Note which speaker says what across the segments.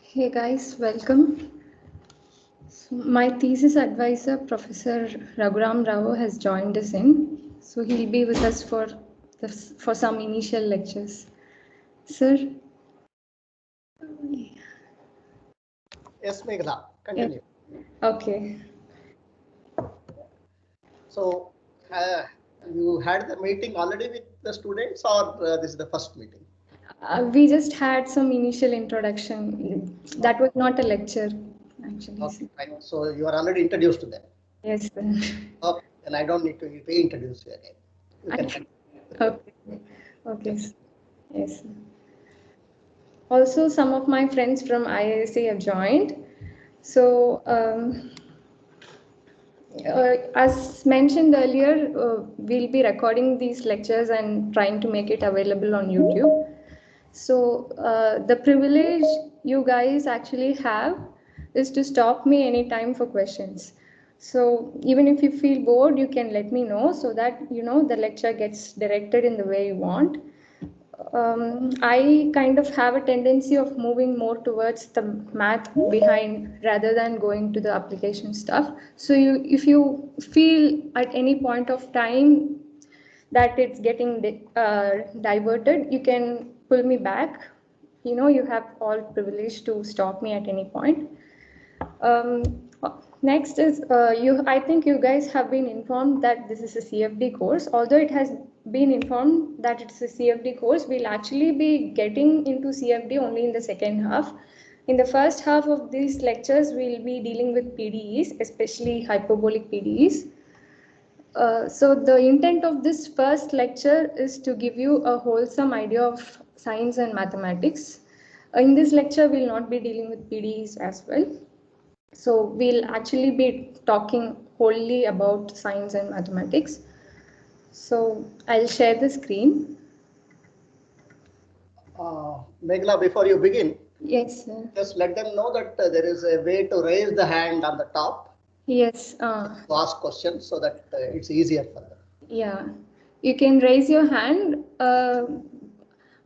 Speaker 1: Hey guys, welcome. So my thesis advisor, Professor Raghuram Rao, has joined us in. So he'll be with us for some initial lectures. Sir?
Speaker 2: Yes, Meghna, continue.
Speaker 1: Okay.
Speaker 2: So, you had the meeting already with the students, or this is the first meeting?
Speaker 1: We just had some initial introduction. That was not a lecture, actually.
Speaker 2: Okay, right. So you are already introduced to them.
Speaker 1: Yes, sir.
Speaker 2: Okay, then I don't need to reintroduce you again. You can continue.
Speaker 1: Okay. Okay. Sir. Yes. Sir. Also, some of my friends from IISc have joined. So, as mentioned earlier, we'll be recording these lectures and trying to make it available on YouTube. So, the privilege you guys actually have is to stop me anytime for questions. So, even if you feel bored, you can let me know so that the lecture gets directed in the way you want. I kind of have a tendency of moving more towards the math behind rather than going to the application stuff. So if you feel at any point of time that it's getting diverted, you can pull me back. You have all privilege to stop me at any point. Um, Next is I think you guys have been informed that this is a CFD course. Although it has been informed that it's a CFD course, we'll actually be getting into CFD only in the second half. In the first half of these lectures, we'll be dealing with PDEs, especially hyperbolic PDEs. So the intent of this first lecture is to give you a wholesome idea of science and mathematics. In this lecture, we'll not be dealing with PDEs as well. So we'll actually be talking wholly about science and mathematics. So I'll share the screen.
Speaker 2: Meghna, before you begin,
Speaker 1: Yes, sir.
Speaker 2: just let them know that there is a way to raise the hand on the top.
Speaker 1: Yes.
Speaker 2: To ask questions so that it's easier for them.
Speaker 1: Yeah, you can raise your hand.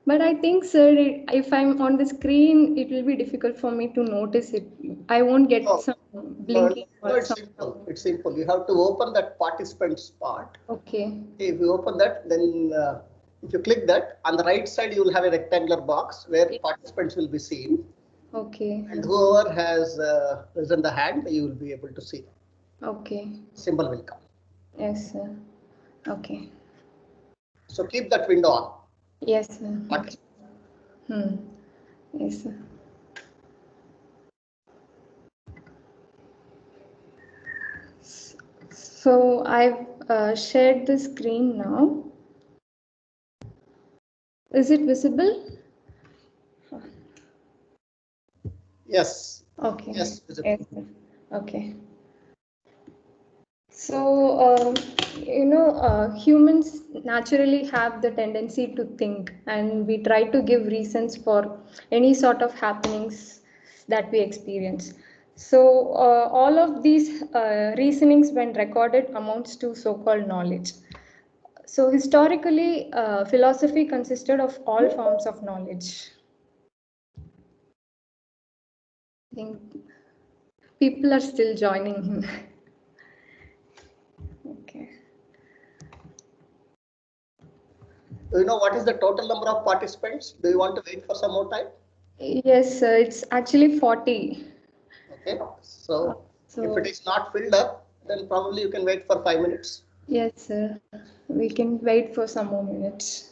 Speaker 1: But I think, sir, if I'm on the screen, it will be difficult for me to notice it. I won't get some blinking
Speaker 2: No,
Speaker 1: or
Speaker 2: it's
Speaker 1: something.
Speaker 2: simple. It's simple. You have to open that participants part.
Speaker 1: Okay.
Speaker 2: If you open that, then if you click that, on the right side, you will have a rectangular box where participants will be seen.
Speaker 1: Okay.
Speaker 2: And whoever has risen the hand, you will be able to see.
Speaker 1: Okay.
Speaker 2: Symbol will come.
Speaker 1: Yes, sir. Okay.
Speaker 2: So keep that window on.
Speaker 1: Yes, sir. Okay. Yes, sir. So I've shared the screen now. Is it visible?
Speaker 2: Yes.
Speaker 1: Okay.
Speaker 2: Yes, visible.
Speaker 1: Yes, sir. Okay. So, humans naturally have the tendency to think, and we try to give reasons for any sort of happenings that we experience. So, all of these reasonings, when recorded, amounts to so-called knowledge. So, historically, philosophy consisted of all forms of knowledge. I think people are still joining him. Okay.
Speaker 2: Do you know what is the total number of participants? Do you want to wait for some more time?
Speaker 1: Yes, it's actually 40.
Speaker 2: Okay. So if it is not filled up, then probably you can wait for 5 minutes.
Speaker 1: Yes, sir. We can wait for some more minutes.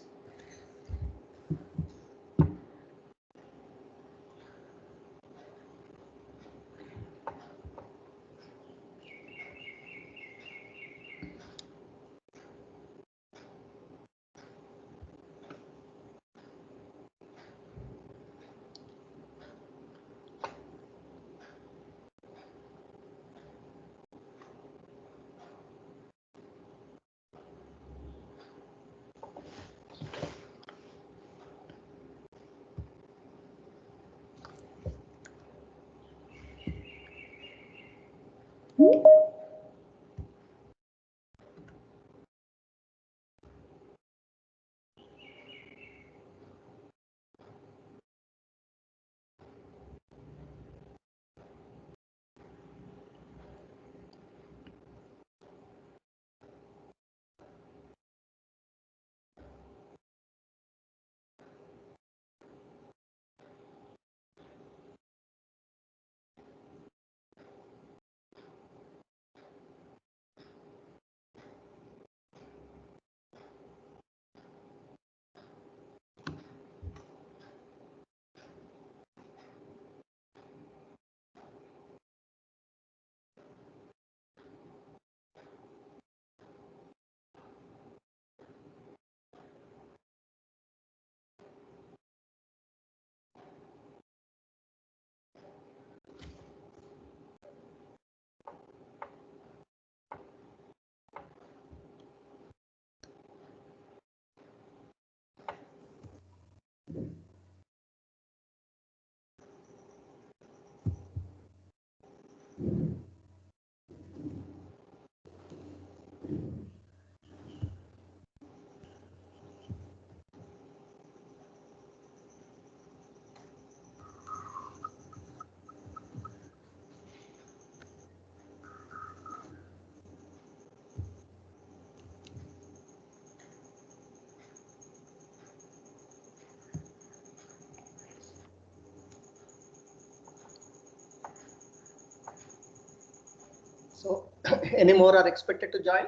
Speaker 2: So any more are expected to join?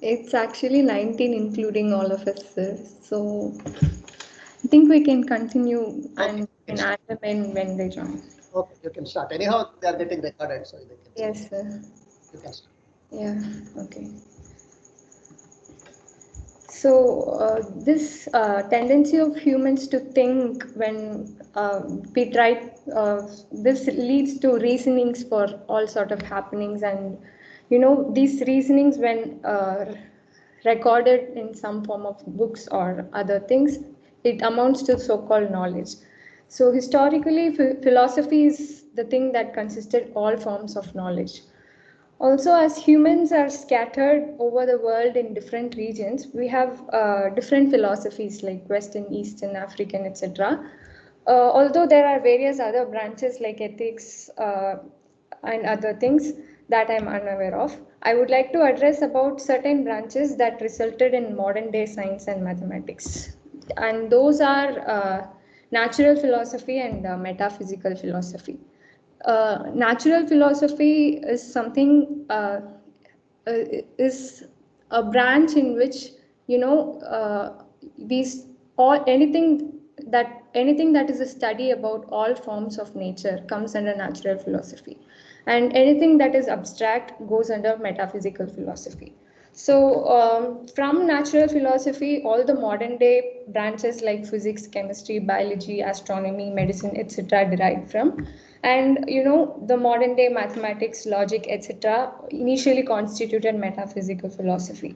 Speaker 1: It's actually 19, including all of us, sir. So I think we can continue and add them in when they join.
Speaker 2: Okay, you can start. Anyhow, they are getting recorded, so they can.
Speaker 1: Yes, sir.
Speaker 2: You can start.
Speaker 1: Yeah, okay. So this tendency of humans to think when we try, this leads to reasonings for all sort of happenings, and these reasonings when recorded in some form of books or other things, it amounts to so-called knowledge. So historically, philosophy is the thing that consisted all forms of knowledge. Also, as humans are scattered over the world in different regions, we have different philosophies like Western, Eastern, African, etc. Although there are various other branches like ethics and other things that I'm unaware of, I would like to address about certain branches that resulted in modern day science and mathematics. And those are natural philosophy and metaphysical philosophy. Natural philosophy is something is a branch in which we all anything that is a study about all forms of nature comes under natural philosophy, and anything that is abstract goes under metaphysical philosophy. So from natural philosophy, all the modern day branches like physics, chemistry, biology, astronomy, medicine, etc. derived from. And the modern day mathematics, logic, etc. initially constituted metaphysical philosophy.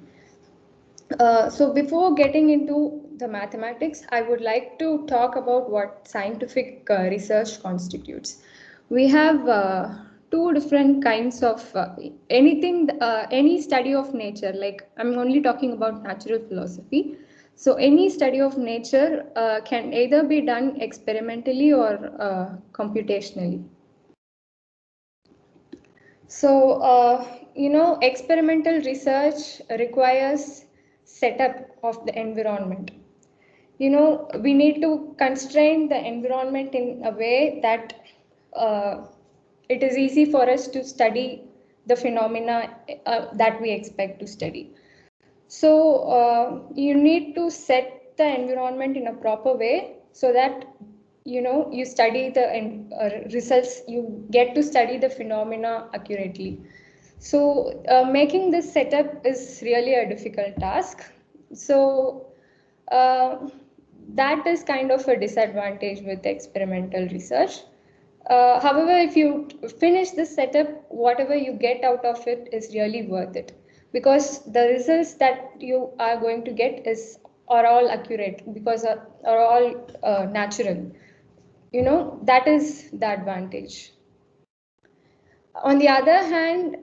Speaker 1: So before getting into the mathematics, I would like to talk about what scientific research constitutes. We have two different kinds of any study of nature. Like, I'm only talking about natural philosophy. So any study of nature can either be done experimentally or computationally. So, experimental research requires setup of the environment. We need to constrain the environment in a way that it is easy for us to study the phenomena that we expect to study. So, you need to set the environment in a proper way so that you study the results, you get to study the phenomena accurately. So making this setup is really a difficult task. So that is kind of a disadvantage with experimental research. However, if you finish this setup, whatever you get out of it is really worth it, because the results that you are going to get are all accurate, because are all natural. That is the advantage. On the other hand,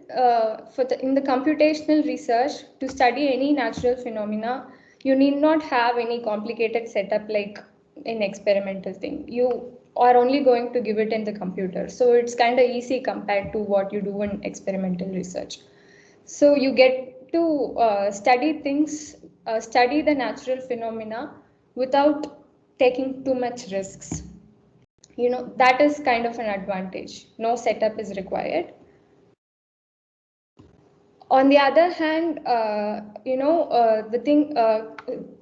Speaker 1: in the computational research, to study any natural phenomena, you need not have any complicated setup like in experimental thing. You are only going to give it in the computer. So it's kind of easy compared to what you do in experimental research. So you get to study the natural phenomena without taking too much risks. That is kind of an advantage. No setup is required. On the other hand, the thing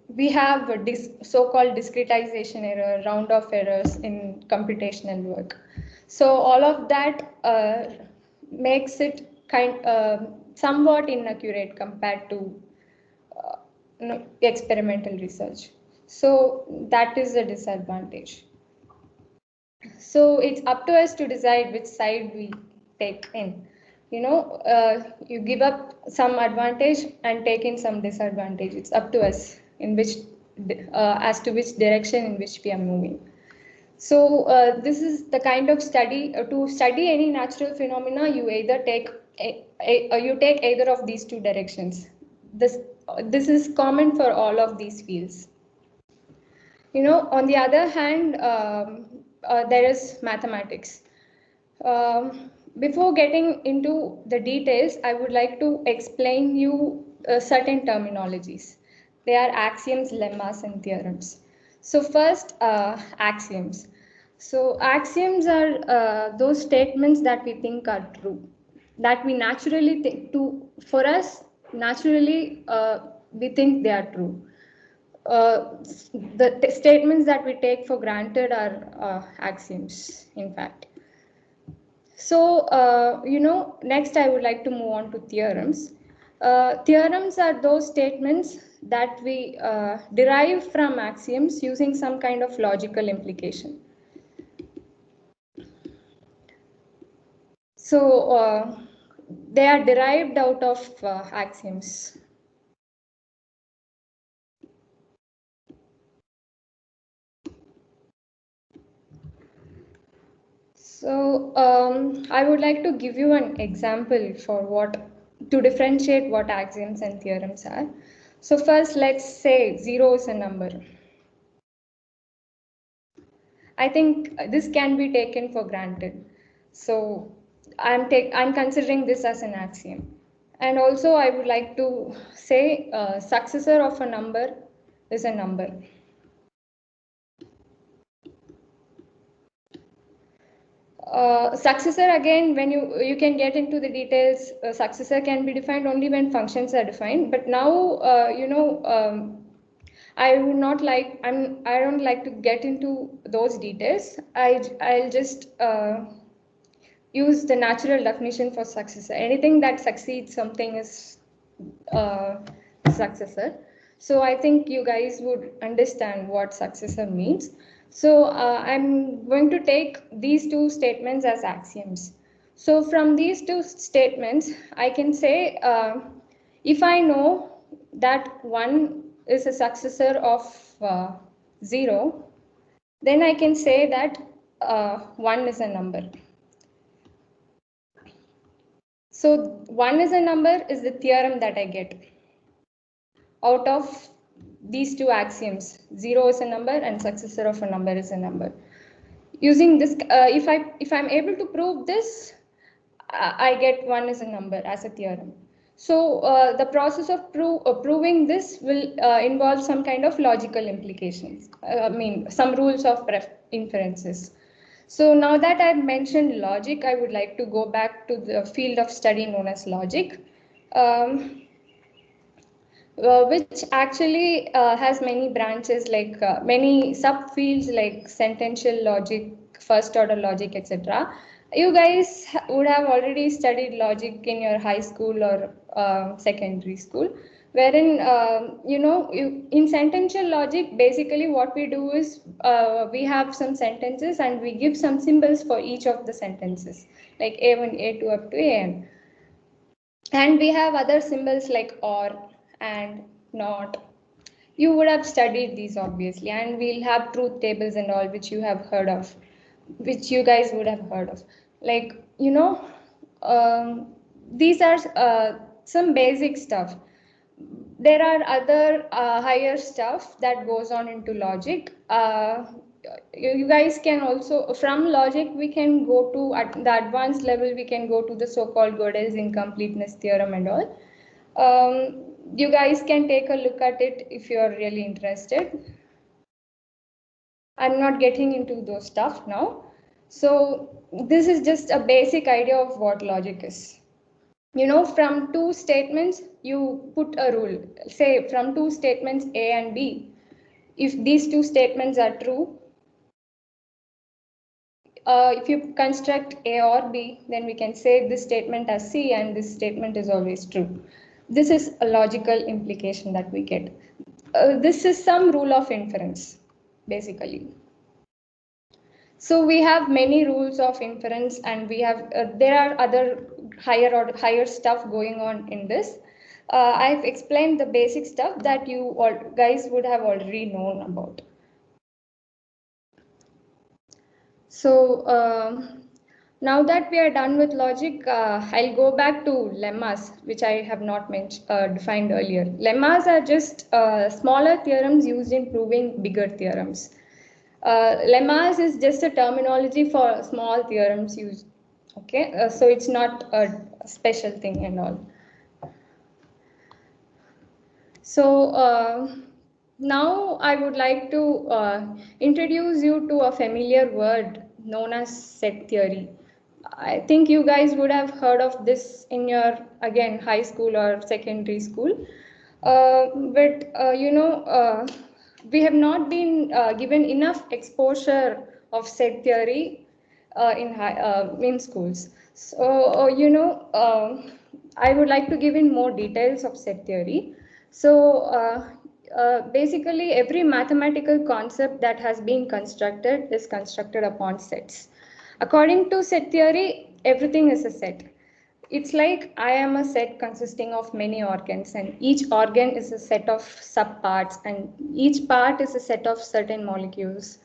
Speaker 1: we have a so-called discretization error, round-off errors in computational work. So all of that makes it somewhat inaccurate compared to experimental research. So that is a disadvantage. So it's up to us to decide which side we take in. You give up some advantage and take in some disadvantage. It's up to us in which as to which direction in which we are moving. So this is the kind of study, to study any natural phenomena, you either take you take either of these two directions. This is common for all of these fields. On the other hand, there is mathematics. Before getting into the details, I would like to explain you certain terminologies. They are axioms, lemmas, and theorems. So first, axioms. So axioms are those statements that we think are true, that we naturally think for us, naturally, we think they are true. The statements that we take for granted are axioms, in fact. So, next I would like to move on to theorems. Theorems are those statements that we derive from axioms using some kind of logical implication. So, they are derived out of axioms. So I would like to give you an example to differentiate what axioms and theorems are. So first, let's say 0 is a number. I think this can be taken for granted. So I'm considering this as an axiom. And also I would like to say successor of a number is a number. Successor, again, when you can get into the details, successor can be defined only when functions are defined. But now, I don't like to get into those details. I'll just use the natural definition for successor. Anything that succeeds something is successor. So I think you guys would understand what successor means. So I'm going to take these two statements as axioms. So from these two statements, I can say if I know that 1 is a successor of 0, then I can say that 1 is a number. So 1 is a number is the theorem that I get out of these two axioms. 0 is a number and successor of a number is a number. Using this, if I'm able to prove this, I get 1 is a number as a theorem. So the process of proving this will involve some kind of logical implications. Some rules of inferences. So now that I've mentioned logic, I would like to go back to the field of study known as logic. Which actually has many branches, like many subfields like sentential logic, first order logic, etc. You guys would have already studied logic in your high school or secondary school, wherein in sentential logic, basically what we do is we have some sentences and we give some symbols for each of the sentences, like A1, A2 up to AN. And we have other symbols like or, and, not. You would have studied these obviously, and we'll have truth tables and all, which you have heard of, which you guys would have heard of. Like, these are some basic stuff. There are other higher stuff that goes on into logic. You guys can also, from logic, we can go to, at the advanced level, we can go to the so-called Gödel's incompleteness theorem and all. You guys can take a look at it if you're really interested. I'm not getting into those stuff now. So this is just a basic idea of what logic is. From two statements, you put a rule. Say from two statements A and B, if these two statements are true, if you construct A or B, then we can say this statement as C and this statement is always true. This is a logical implication that we get. This is some rule of inference, basically. So we have many rules of inference, and we have there are other higher stuff going on in this. I've explained the basic stuff that you all guys would have already known about. So now that we are done with logic, I'll go back to lemmas, which I have not defined earlier. Lemmas are just smaller theorems used in proving bigger theorems. Lemmas is just a terminology for small theorems used. Okay, so it's not a special thing and all. So now I would like to introduce you to a familiar word known as set theory. I think you guys would have heard of this in your, again, high school or secondary school. But we have not been given enough exposure of set theory in schools. So, I would like to give in more details of set theory. So, basically, every mathematical concept that has been constructed is constructed upon sets. According to set theory, everything is a set. It's like I am a set consisting of many organs, and each organ is a set of subparts, and each part is a set of certain molecules.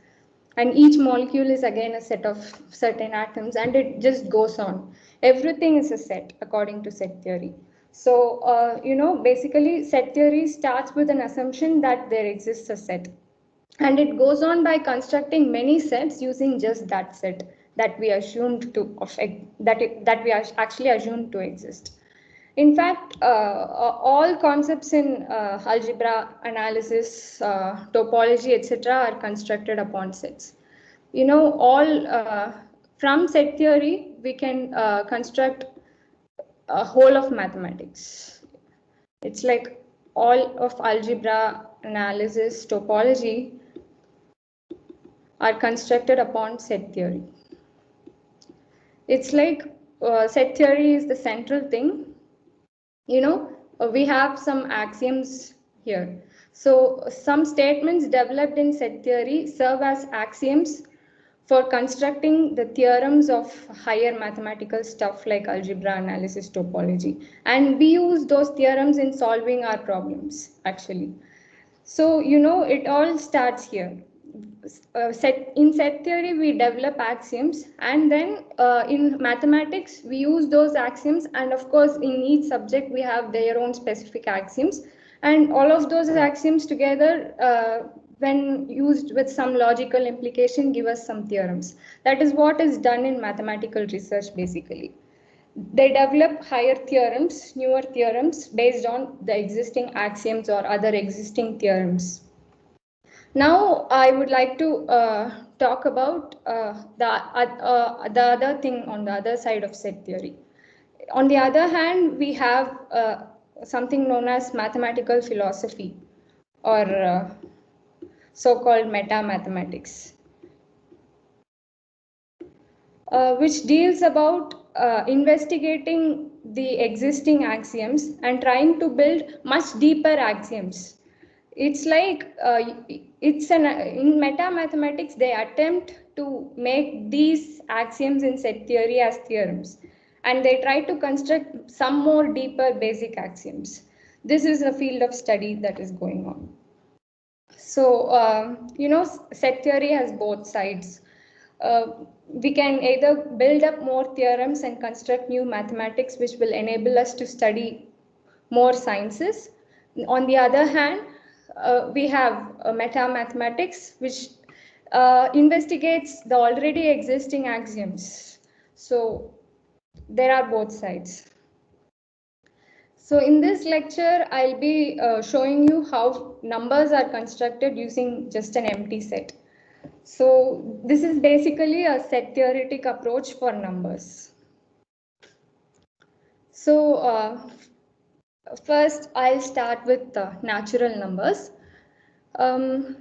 Speaker 1: And each molecule is again a set of certain atoms, and it just goes on. Everything is a set according to set theory. So, basically, set theory starts with an assumption that there exists a set. And it goes on by constructing many sets using just that set that we assumed to that we are actually assumed to exist. In fact, all concepts in algebra, analysis, topology, etc., are constructed upon sets. All from set theory, we can construct a whole of mathematics. It's like all of algebra, analysis, topology are constructed upon set theory. It's like set theory is the central thing. We have some axioms here. So some statements developed in set theory serve as axioms for constructing the theorems of higher mathematical stuff like algebra, analysis, topology. And we use those theorems in solving our problems, actually. So, it all starts here. In set theory, we develop axioms, and then in mathematics, we use those axioms. And of course, in each subject, we have their own specific axioms. And all of those axioms together, when used with some logical implication, give us some theorems. That is what is done in mathematical research, basically. They develop higher theorems, newer theorems based on the existing axioms or other existing theorems. Now, I would like to talk about the other thing on the other side of set theory. On the other hand, we have something known as mathematical philosophy, or so-called meta-mathematics, which deals about investigating the existing axioms and trying to build much deeper axioms. It's like in meta mathematics, they attempt to make these axioms in set theory as theorems, and they try to construct some more deeper basic axioms. This is a field of study that is going on. So, set theory has both sides. We can either build up more theorems and construct new mathematics, which will enable us to study more sciences. On the other hand, we have meta-mathematics, which investigates the already existing axioms. So there are both sides. So in this lecture, I'll be showing you how numbers are constructed using just an empty set. So this is basically a set theoretic approach for numbers. So first, I'll start with natural numbers. I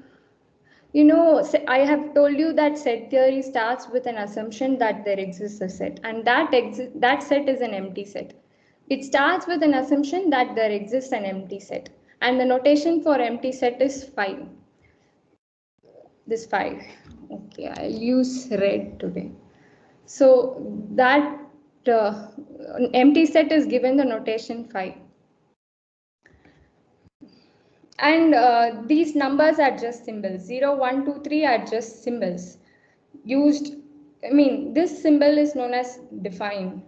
Speaker 1: have told you that set theory starts with an assumption that there exists a set, and that set is an empty set. It starts with an assumption that there exists an empty set, and the notation for empty set is 5. This 5. Okay, I'll use red today. So that empty set is given the notation 5. And these numbers are just symbols. 0, 1, 2, 3 are just symbols used. I mean, this symbol is known as define.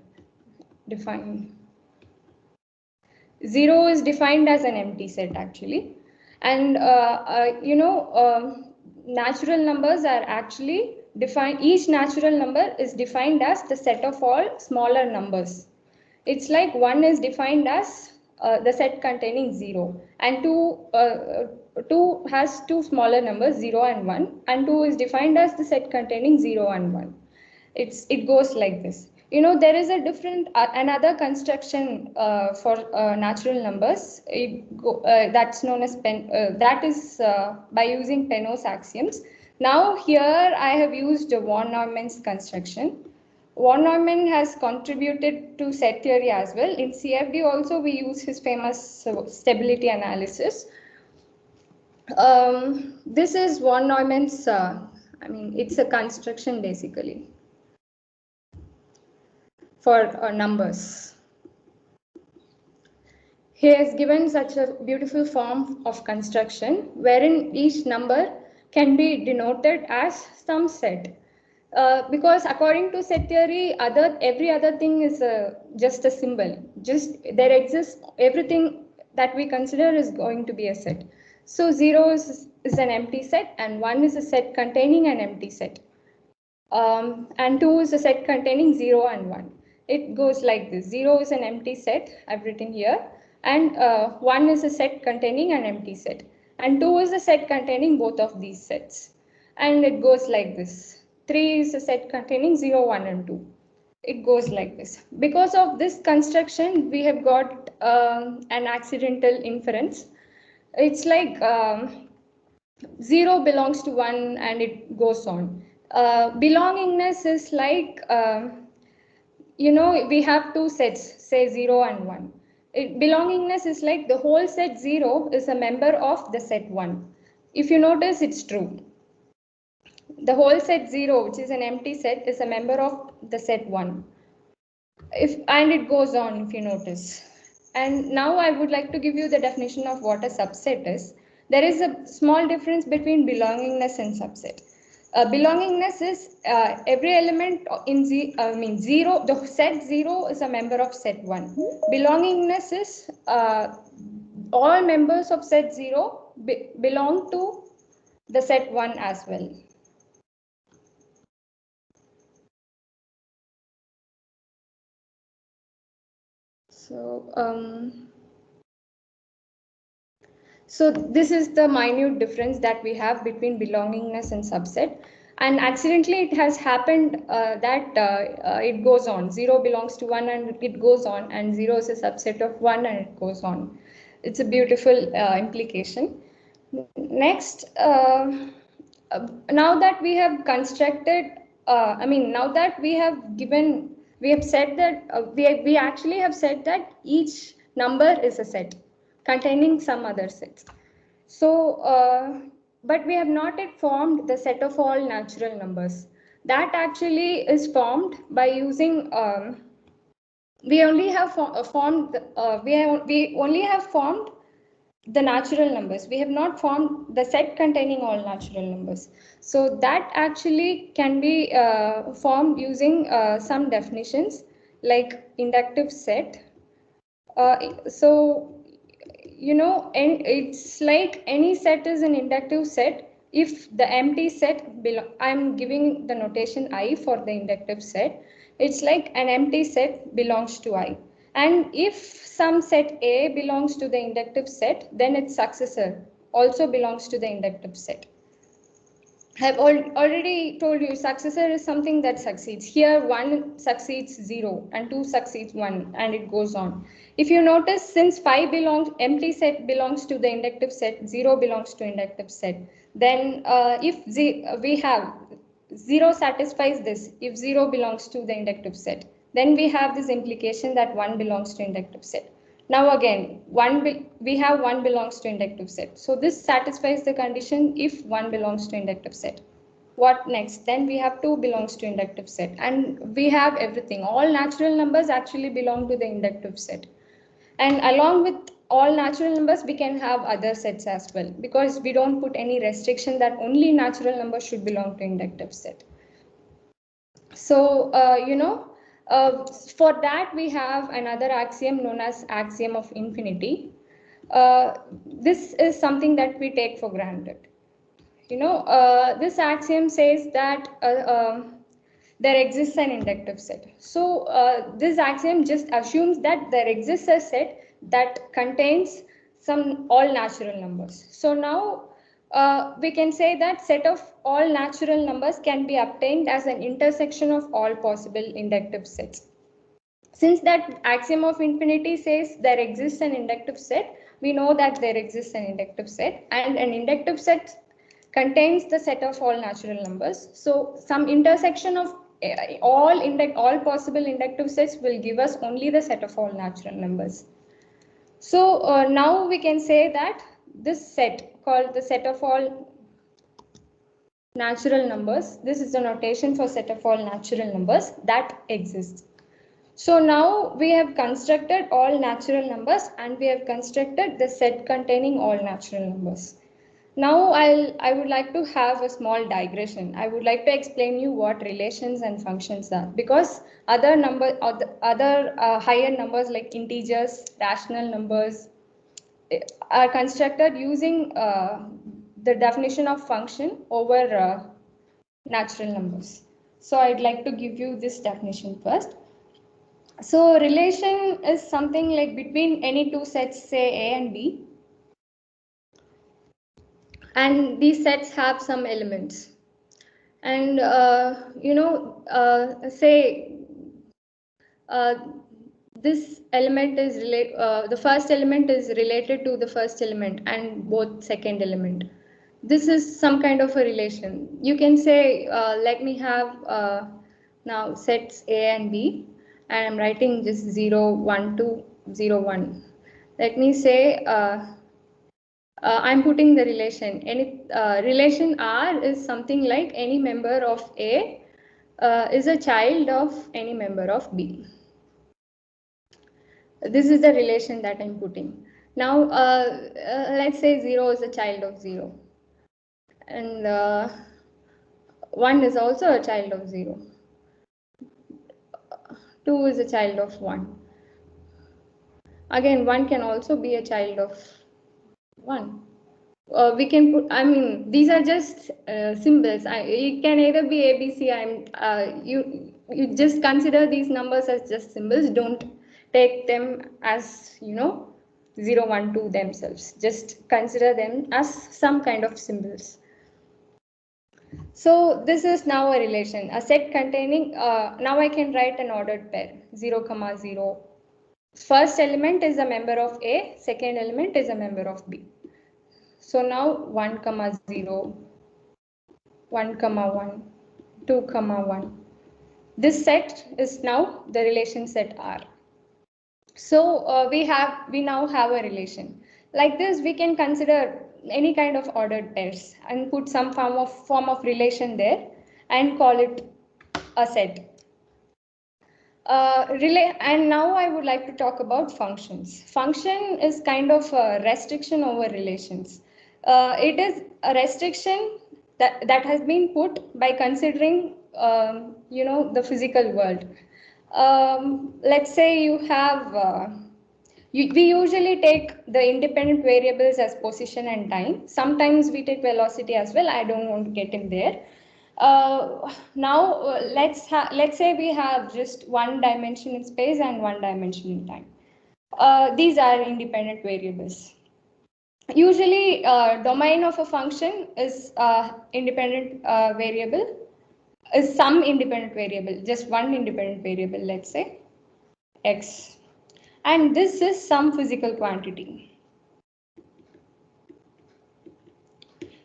Speaker 1: 0 is defined as an empty set actually. And natural numbers are actually defined. Each natural number is defined as the set of all smaller numbers. It's like 1 is defined as the set containing 0, and 2 has two smaller numbers, 0 and 1, and 2 is defined as the set containing 0 and 1. It goes like this. There is a different another construction for natural numbers. That's known as that is by using Penrose axioms. Now here I have used von Neumann's construction. Von Neumann has contributed to set theory as well. In CFD also we use his famous stability analysis. This is von Neumann's, it's a construction basically for numbers. He has given such a beautiful form of construction wherein each number can be denoted as some set. Because according to set theory, every other thing is just a symbol. Just there exists everything that we consider is going to be a set. So 0 is an empty set, and 1 is a set containing an empty set. And 2 is a set containing 0 and 1. It goes like this. 0 is an empty set, I've written here, and 1 is a set containing an empty set, and 2 is a set containing both of these sets. And it goes like this. 3 is a set containing 0, 1, and 2. It goes like this. Because of this construction, we have got an accidental inference. It's like 0 belongs to 1 and it goes on. Belongingness is like, we have two sets, say 0 and 1. Belongingness is like the whole set 0 is a member of the set 1. If you notice, it's true. The whole set 0, which is an empty set, is a member of the set 1. And it goes on, if you notice. And now I would like to give you the definition of what a subset is. There is a small difference between belongingness and subset. Belongingness is every element in 0, the set 0 is a member of set 1. Belongingness is all members of set 0 belong to the set 1 as well. So this is the minute difference that we have between belongingness and subset. And accidentally it has happened that it goes on. 0 belongs to 1 and it goes on, and 0 is a subset of 1 and it goes on. It's a beautiful implication. Next, now that we have constructed, now that we have said that we actually have said that each number is a set containing some other sets. So, but we have not yet formed the set of all natural numbers. That actually is formed by using, we only have formed the natural numbers. We have not formed the set containing all natural numbers. So that actually can be formed using some definitions like inductive set. And it's like any set is an inductive set if the empty set I'm giving the notation I for the inductive set. It's like an empty set belongs to I. And if some set A belongs to the inductive set, then its successor also belongs to the inductive set. I've already told you successor is something that succeeds. Here 1 succeeds 0 and 2 succeeds 1 and it goes on. If you notice, since empty set belongs to the inductive set, 0 belongs to inductive set, then if we have 0 satisfies this, if 0 belongs to the inductive set, then we have this implication that 1 belongs to inductive set. Now again, we have 1 belongs to inductive set. So this satisfies the condition if 1 belongs to inductive set. What next? Then we have 2 belongs to inductive set, and we have everything. All natural numbers actually belong to the inductive set. And along with all natural numbers, we can have other sets as well, because we don't put any restriction that only natural numbers should belong to inductive set. So, for that we have another axiom known as axiom of infinity. This is something that we take for granted. This axiom says that there exists an inductive set. So this axiom just assumes that there exists a set that contains some all natural numbers. So now we can say that set of all natural numbers can be obtained as an intersection of all possible inductive sets. Since that axiom of infinity says there exists an inductive set, we know that there exists an inductive set, and an inductive set contains the set of all natural numbers. So some intersection of all possible inductive sets will give us only the set of all natural numbers. So now we can say that this set called the set of all natural numbers, this is the notation for set of all natural numbers that exists. So now we have constructed all natural numbers and we have constructed the set containing all natural numbers. Now I would like to have a small digression. I would like to explain you what relations and functions are, because other higher numbers like integers, rational numbers are constructed using the definition of function over natural numbers. So I'd like to give you this definition first. So relation is something like between any two sets, say A and B, and these sets have some elements. And say this element is the first element is related to the first element and both second element. This is some kind of a relation. You can say, let me have now sets A and B, and I'm writing just 0, 1, 2, 0, 1. Let me say I'm putting the relation. Any relation R is something like any member of A is a child of any member of B. This is the relation that I'm putting. Now, let's say 0 is a child of 0. And 1 is also a child of 0. 2 is a child of 1. Again, 1 can also be a child of 1. We can put, I mean, these are just symbols. It can either be A, B, C. You just consider these numbers as just symbols. Don't take them as, 0, 1, 2 themselves. Just consider them as some kind of symbols. So this is now a relation, a set containing, now I can write an ordered pair, 0, 0. First element is a member of A, second element is a member of B. So now 1, 0, 1, 1, 2, 1. This set is now the relation set R. So we now have a relation. Like this, we can consider any kind of ordered pairs and put some form of relation there and call it a set. And now I would like to talk about functions. Function is kind of a restriction over relations. It is a restriction that has been put by considering the physical world. Let's say you have we usually take the independent variables as position and time. Sometimes we take velocity as well. I don't want to get in there. Now let's say we have just one dimension in space and one dimension in time. These are independent variables. Usually, domain of a function is independent variable, is some independent variable, just one independent variable, let's say x. And this is some physical quantity.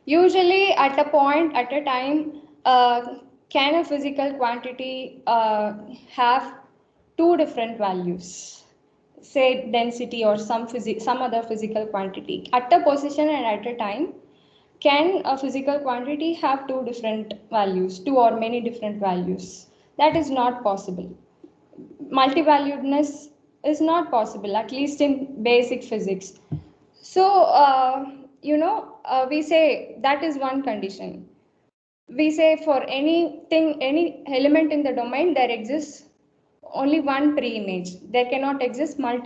Speaker 1: Usually at a point, at a time, can a physical quantity have two different values, say density or some other physical quantity. At a position and at a time, can a physical quantity have two different values, two or many different values? That is not possible. Multivaluedness is not possible, at least in basic physics. So, we say that is one condition. We say for anything, any element in the domain, there exists only one pre-image. There cannot exist not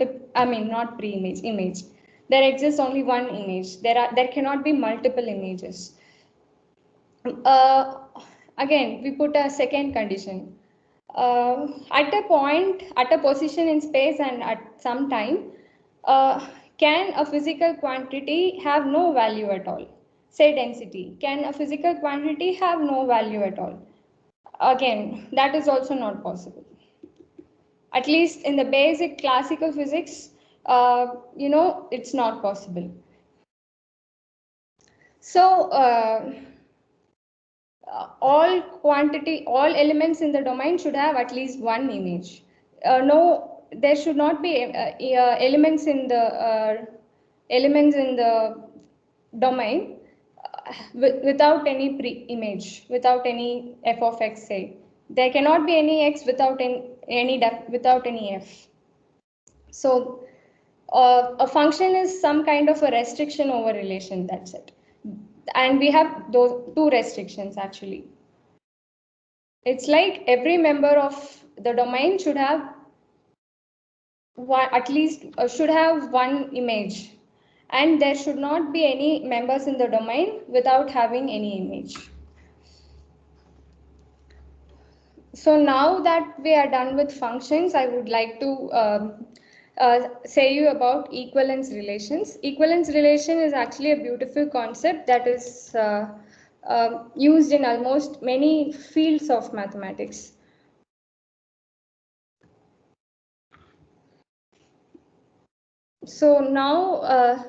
Speaker 1: pre-image, image. There exists only one image. There cannot be multiple images. Uh, Again, we put a second condition. At a point, at a position in space and at some time, can a physical quantity have no value at all? Say density. Can a physical quantity have no value at all? Again, that is also not possible. At least in the basic classical physics, it's not possible. So, all elements in the domain should have at least one image. No, there should not be elements in the domain without any pre-image, without any f of x. Say there cannot be any x without without any f. So a function is some kind of a restriction over relation. That's it. And we have those two restrictions actually. It's like every member of the domain should have should have one image, and there should not be any members in the domain without having any image. So now that we are done with functions, I would like to say you about equivalence relations. Equivalence relation is actually a beautiful concept that is used in almost many fields of mathematics. So now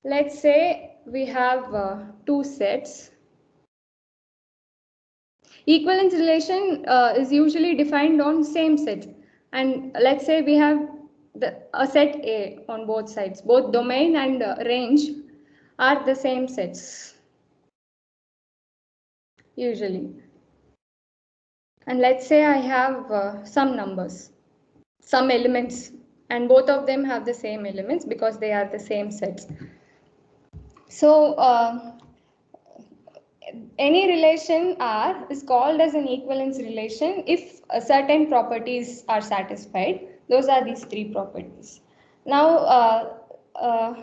Speaker 1: let's say we have two sets. Equivalence relation is usually defined on same set. And let's say we have a set A on both sides. Both domain and range are the same sets, usually. And let's say I have some numbers, some elements, and both of them have the same elements because they are the same sets. So any relation R is called as an equivalence relation if certain properties are satisfied. Those are these three properties. Now, R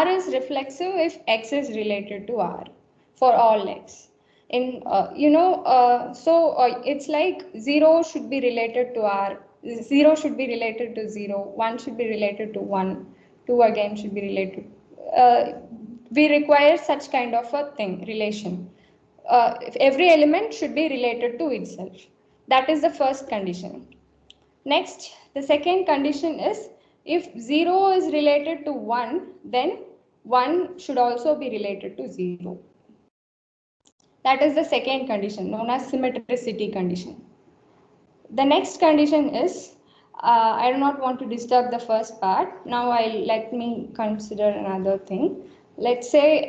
Speaker 1: is reflexive if X is related to R for all X. It's like 0 should be related to R, 0 should be related to 0, 1 should be related to 1, 2 again should be related. We require such kind of a relation. If every element should be related to itself. That is the first condition. Next, the second condition is if 0 is related to 1, then 1 should also be related to 0. That is the second condition, known as symmetricity condition. The next condition is, I do not want to disturb the first part. Now let me consider another thing. Let's say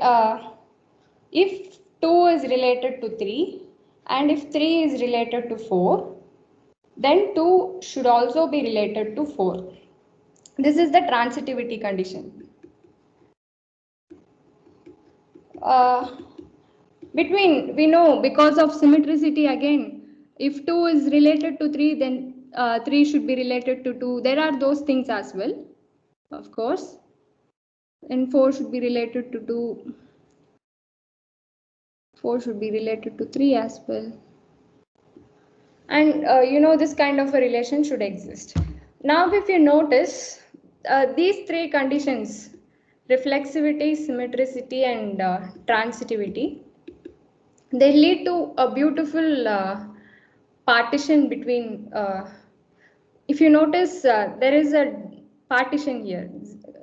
Speaker 1: if 2 is related to 3 and if 3 is related to 4, then 2 should also be related to 4. This is the transitivity condition. We know because of symmetricity again, if 2 is related to 3, then 3 should be related to 2. There are those things as well, of course. And 4 should be related to 2. 4 should be related to 3 as well. And this kind of a relation should exist. Now, if you notice, these three conditions, reflexivity, symmetricity, and transitivity, they lead to a beautiful partition between, if you notice, there is a partition here.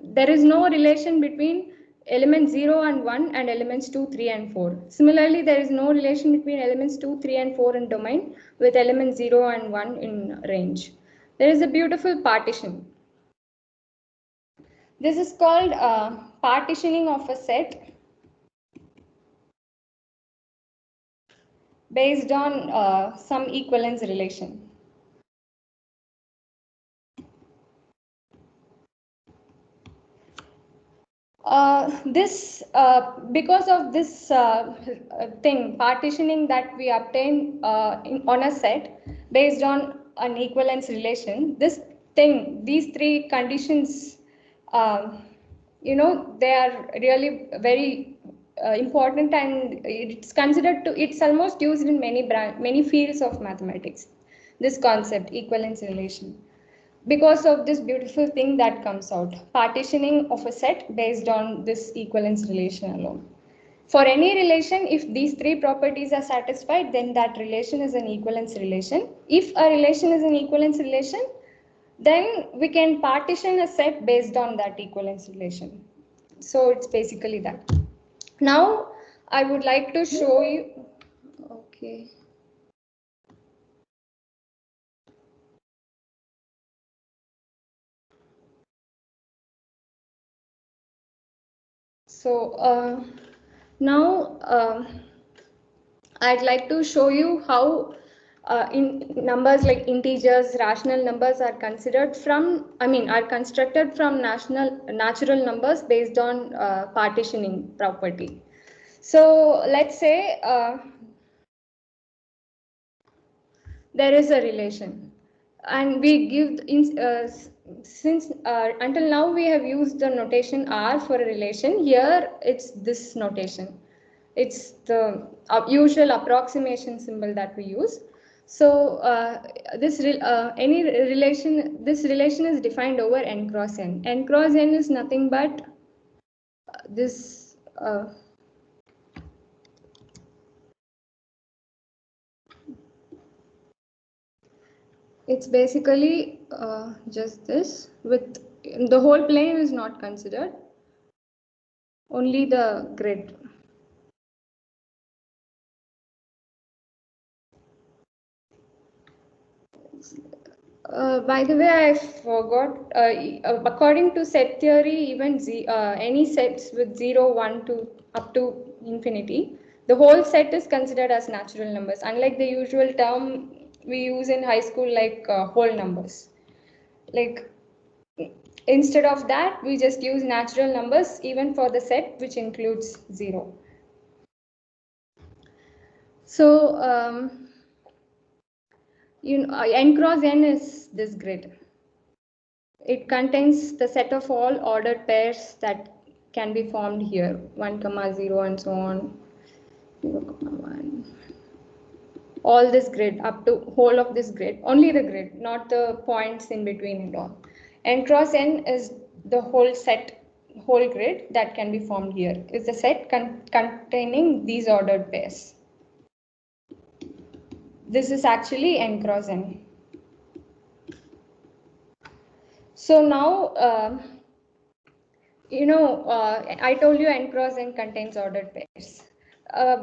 Speaker 1: There is no relation between elements 0 and 1 and elements 2, 3, and 4. Similarly, there is no relation between elements 2, 3, and 4 in domain with elements 0 and 1 in range. There is a beautiful partition. This is called partitioning of a set based on some equivalence relation. Because of this thing, partitioning that we obtain on a set based on an equivalence relation, these three conditions, they are really very important, and it's almost used in many fields of mathematics, this concept, equivalence relation, because of this beautiful thing that comes out, partitioning of a set based on this equivalence relation alone. For any relation, if these three properties are satisfied, then that relation is an equivalence relation. If a relation is an equivalence relation, then we can partition a set based on that equivalence relation. So it's basically that. Now I would like to show you, okay. So now I'd like to show you how in numbers like integers, rational numbers are considered from, are constructed from natural numbers based on partitioning property. So let's say there is a relation, and we give since until now we have used the notation R for a relation. Here it's this notation. It's the usual approximation symbol that we use. So this relation is defined over n cross n. N cross n is nothing but this. It's basically just this, with the whole plane is not considered, only the grid. By the way, I forgot, according to set theory, even any sets with 0, 1 to up to infinity, the whole set is considered as natural numbers, unlike the usual term we use in high school, like whole numbers. Like, instead of that, we just use natural numbers even for the set which includes 0. So n cross n is this grid. It contains the set of all ordered pairs that can be formed here, 1, 0, and so on, 0, 1. All this grid, up to whole of this grid, only the grid, not the points in between and all. N cross n is the whole set, whole grid that can be formed here, is the set containing these ordered pairs. This is actually n cross n. So now, I told you n cross n contains ordered pairs.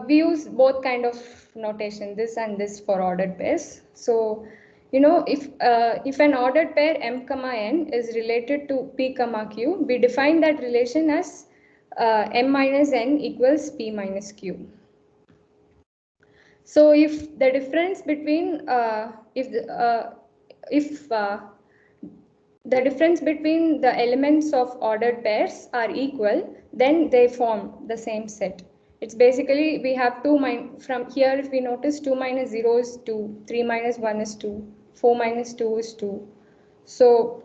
Speaker 1: We use both kind of notation, this and this, for ordered pairs. So, if an ordered pair m comma n is related to p comma q, we define that relation as m minus n equals p minus q. So if the difference between the difference between the elements of ordered pairs are equal, then they form the same set. It's basically, we have from here, if we notice, 2 minus 0 is 2, 3 minus 1 is 2, 4 minus 2 is 2. So,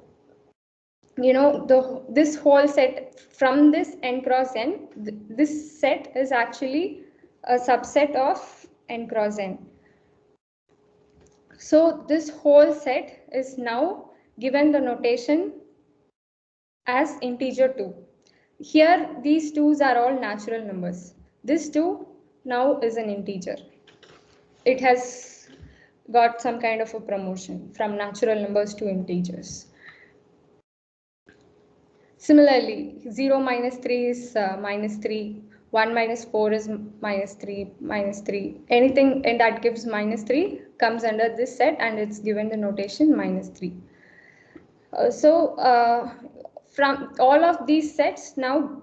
Speaker 1: this whole set from this n cross n, this set is actually a subset of n cross n. So this whole set is now given the notation as integer 2. Here, these 2's are all natural numbers. This 2 now is an integer. It has got some kind of a promotion from natural numbers to integers. Similarly, 0 minus 3 is minus 3. 1 minus 4 is minus 3, minus 3. Anything and that gives minus 3 comes under this set, and it's given the notation minus 3. From all of these sets now,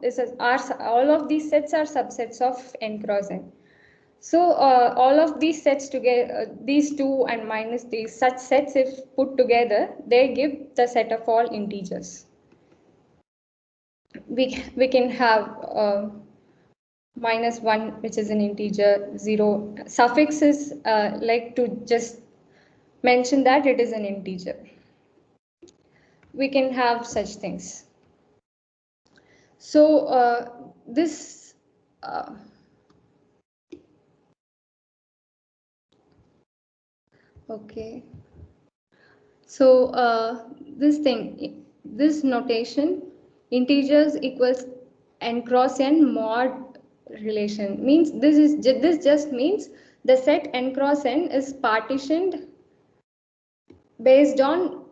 Speaker 1: all of these sets are subsets of n cross n. So all of these sets together, these 2 and minus these such sets, if put together, they give the set of all integers. we can have -1, which is an integer, 0. Suffix is like to just mention that it is an integer. We can have such things. So this okay. So this notation, integers equals n cross n mod relation, means this just means the set n cross n is partitioned based on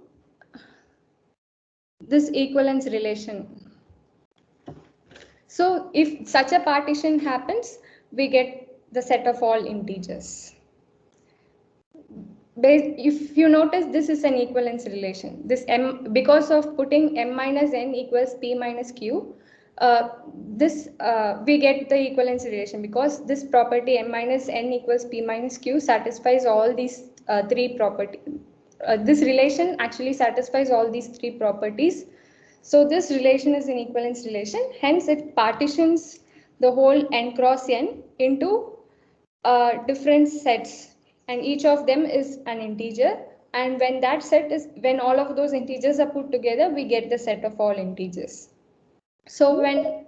Speaker 1: this equivalence relation. So if such a partition happens, we get the set of all integers. If you notice, this is an equivalence relation. This m, because of putting m minus n equals p minus q, we get the equivalence relation because this property m minus n equals p minus q satisfies all these three properties. This relation actually satisfies all these three properties. So this relation is an equivalence relation. Hence, it partitions the whole n cross n into different sets, and each of them is an integer. And when all of those integers are put together, we get the set of all integers. So when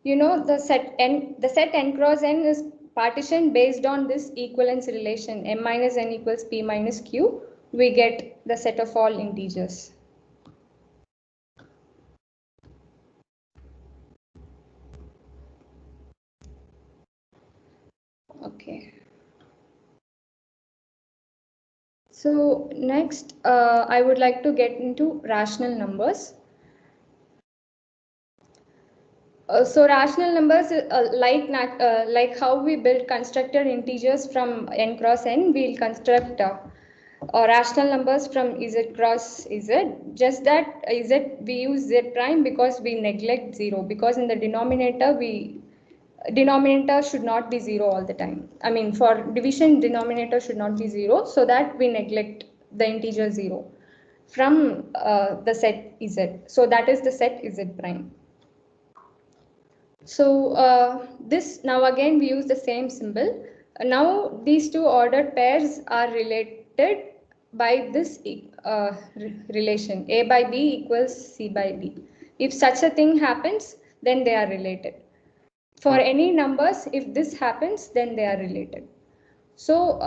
Speaker 1: the set n cross n is partitioned based on this equivalence relation m minus n equals p minus q, we get the set of all integers. Okay. So next, I would like to get into rational numbers. So rational numbers, like how we build constructed integers from n cross n, we'll construct rational numbers from z cross z. Just that we use z prime because we neglect 0, because in the denominator should not be 0 all the time. I mean, for division, denominator should not be 0, so that we neglect the integer 0 from the set z. So that is the set z prime. So this, now again we use the same symbol. Now these two ordered pairs are related by this relation, a by b equals c by d. If such a thing happens, then they are related. For any numbers, if this happens, then they are related. So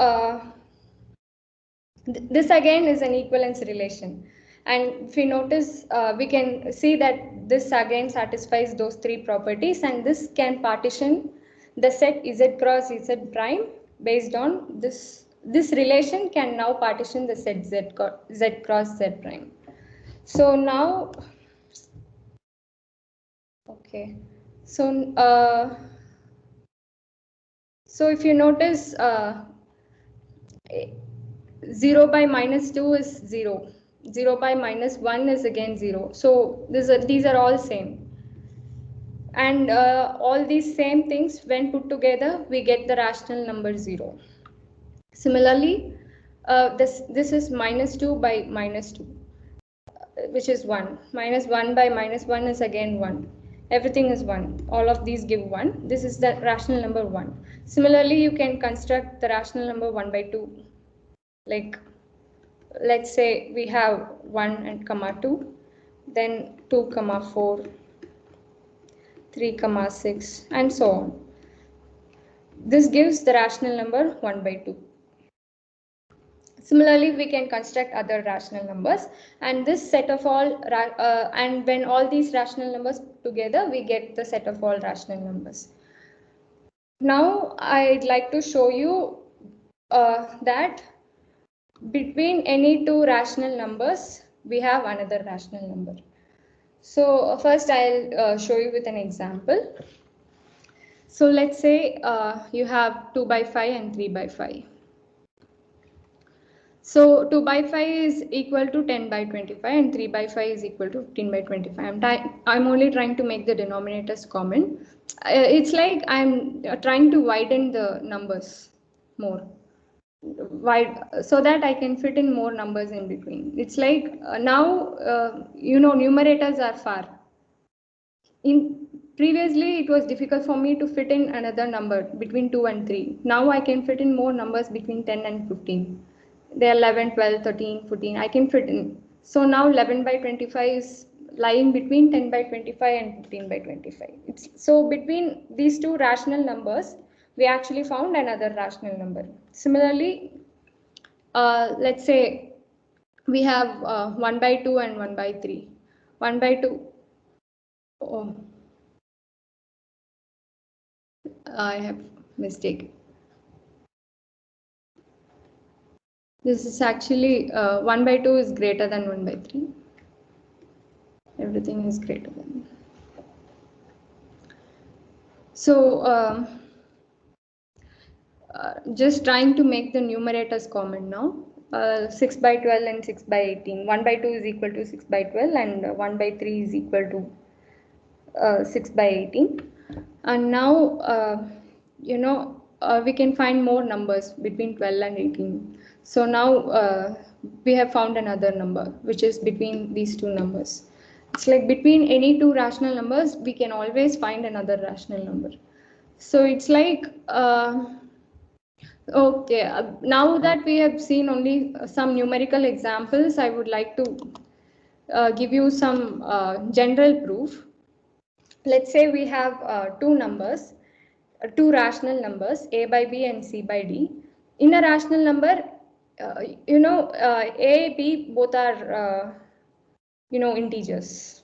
Speaker 1: this again is an equivalence relation. And if we notice, we can see that this again satisfies those three properties, and this can partition the set z cross z prime based on this. This relation can now partition the set z cross z prime. So now, okay. So if you notice, 0 by -2 is 0. 0 by -1 is again 0. So these are all same. And all these same things, when put together, we get the rational number 0. Similarly, this is -2 by -2, which is 1. -1 by -1 is again 1. Everything is 1. All of these give 1. This is the rational number 1. Similarly, you can construct the rational number 1 by 2. Like, let's say we have 1 and comma 2, then 2 comma 4, 3 comma 6, and so on. This gives the rational number 1 by 2. Similarly, we can construct other rational numbers, and this set of all and when all these rational numbers together, we get the set of all rational numbers. Now I'd like to show you that between any two rational numbers, we have another rational number. So first I'll show you with an example. So let's say you have 2 by 5 and 3 by 5. So 2 by 5 is equal to 10 by 25 and 3 by 5 is equal to 15 by 25. I'm only trying to make the denominators common. It's like I'm trying to widen the numbers more. So that I can fit in more numbers in between. It's like now, numerators are far. Previously it was difficult for me to fit in another number between 2 and 3. Now I can fit in more numbers between 10 and 15. They are 11, 12, 13, 14. I can fit in. So now 11 by 25 is lying between 10 by 25 and 15 by 25. So between these two rational numbers, we actually found another rational number. Similarly, let's say we have 1 by 2 and 1 by 3. 1 by 2. Oh, I have mistake. This is actually 1 by 2 is greater than 1 by 3. Everything is greater than. So just trying to make the numerators common now. 6 by 12 and 6 by 18. 1 by 2 is equal to 6 by 12 and 1 by 3 is equal to 6 by 18. And now, we can find more numbers between 12 and 18. So now we have found another number, which is between these two numbers. It's like between any two rational numbers, we can always find another rational number. So it's like, okay, now that we have seen only some numerical examples, I would like to give you some general proof. Let's say we have two numbers, two rational numbers, a by b and c by d. In a rational number, a, b both are, integers.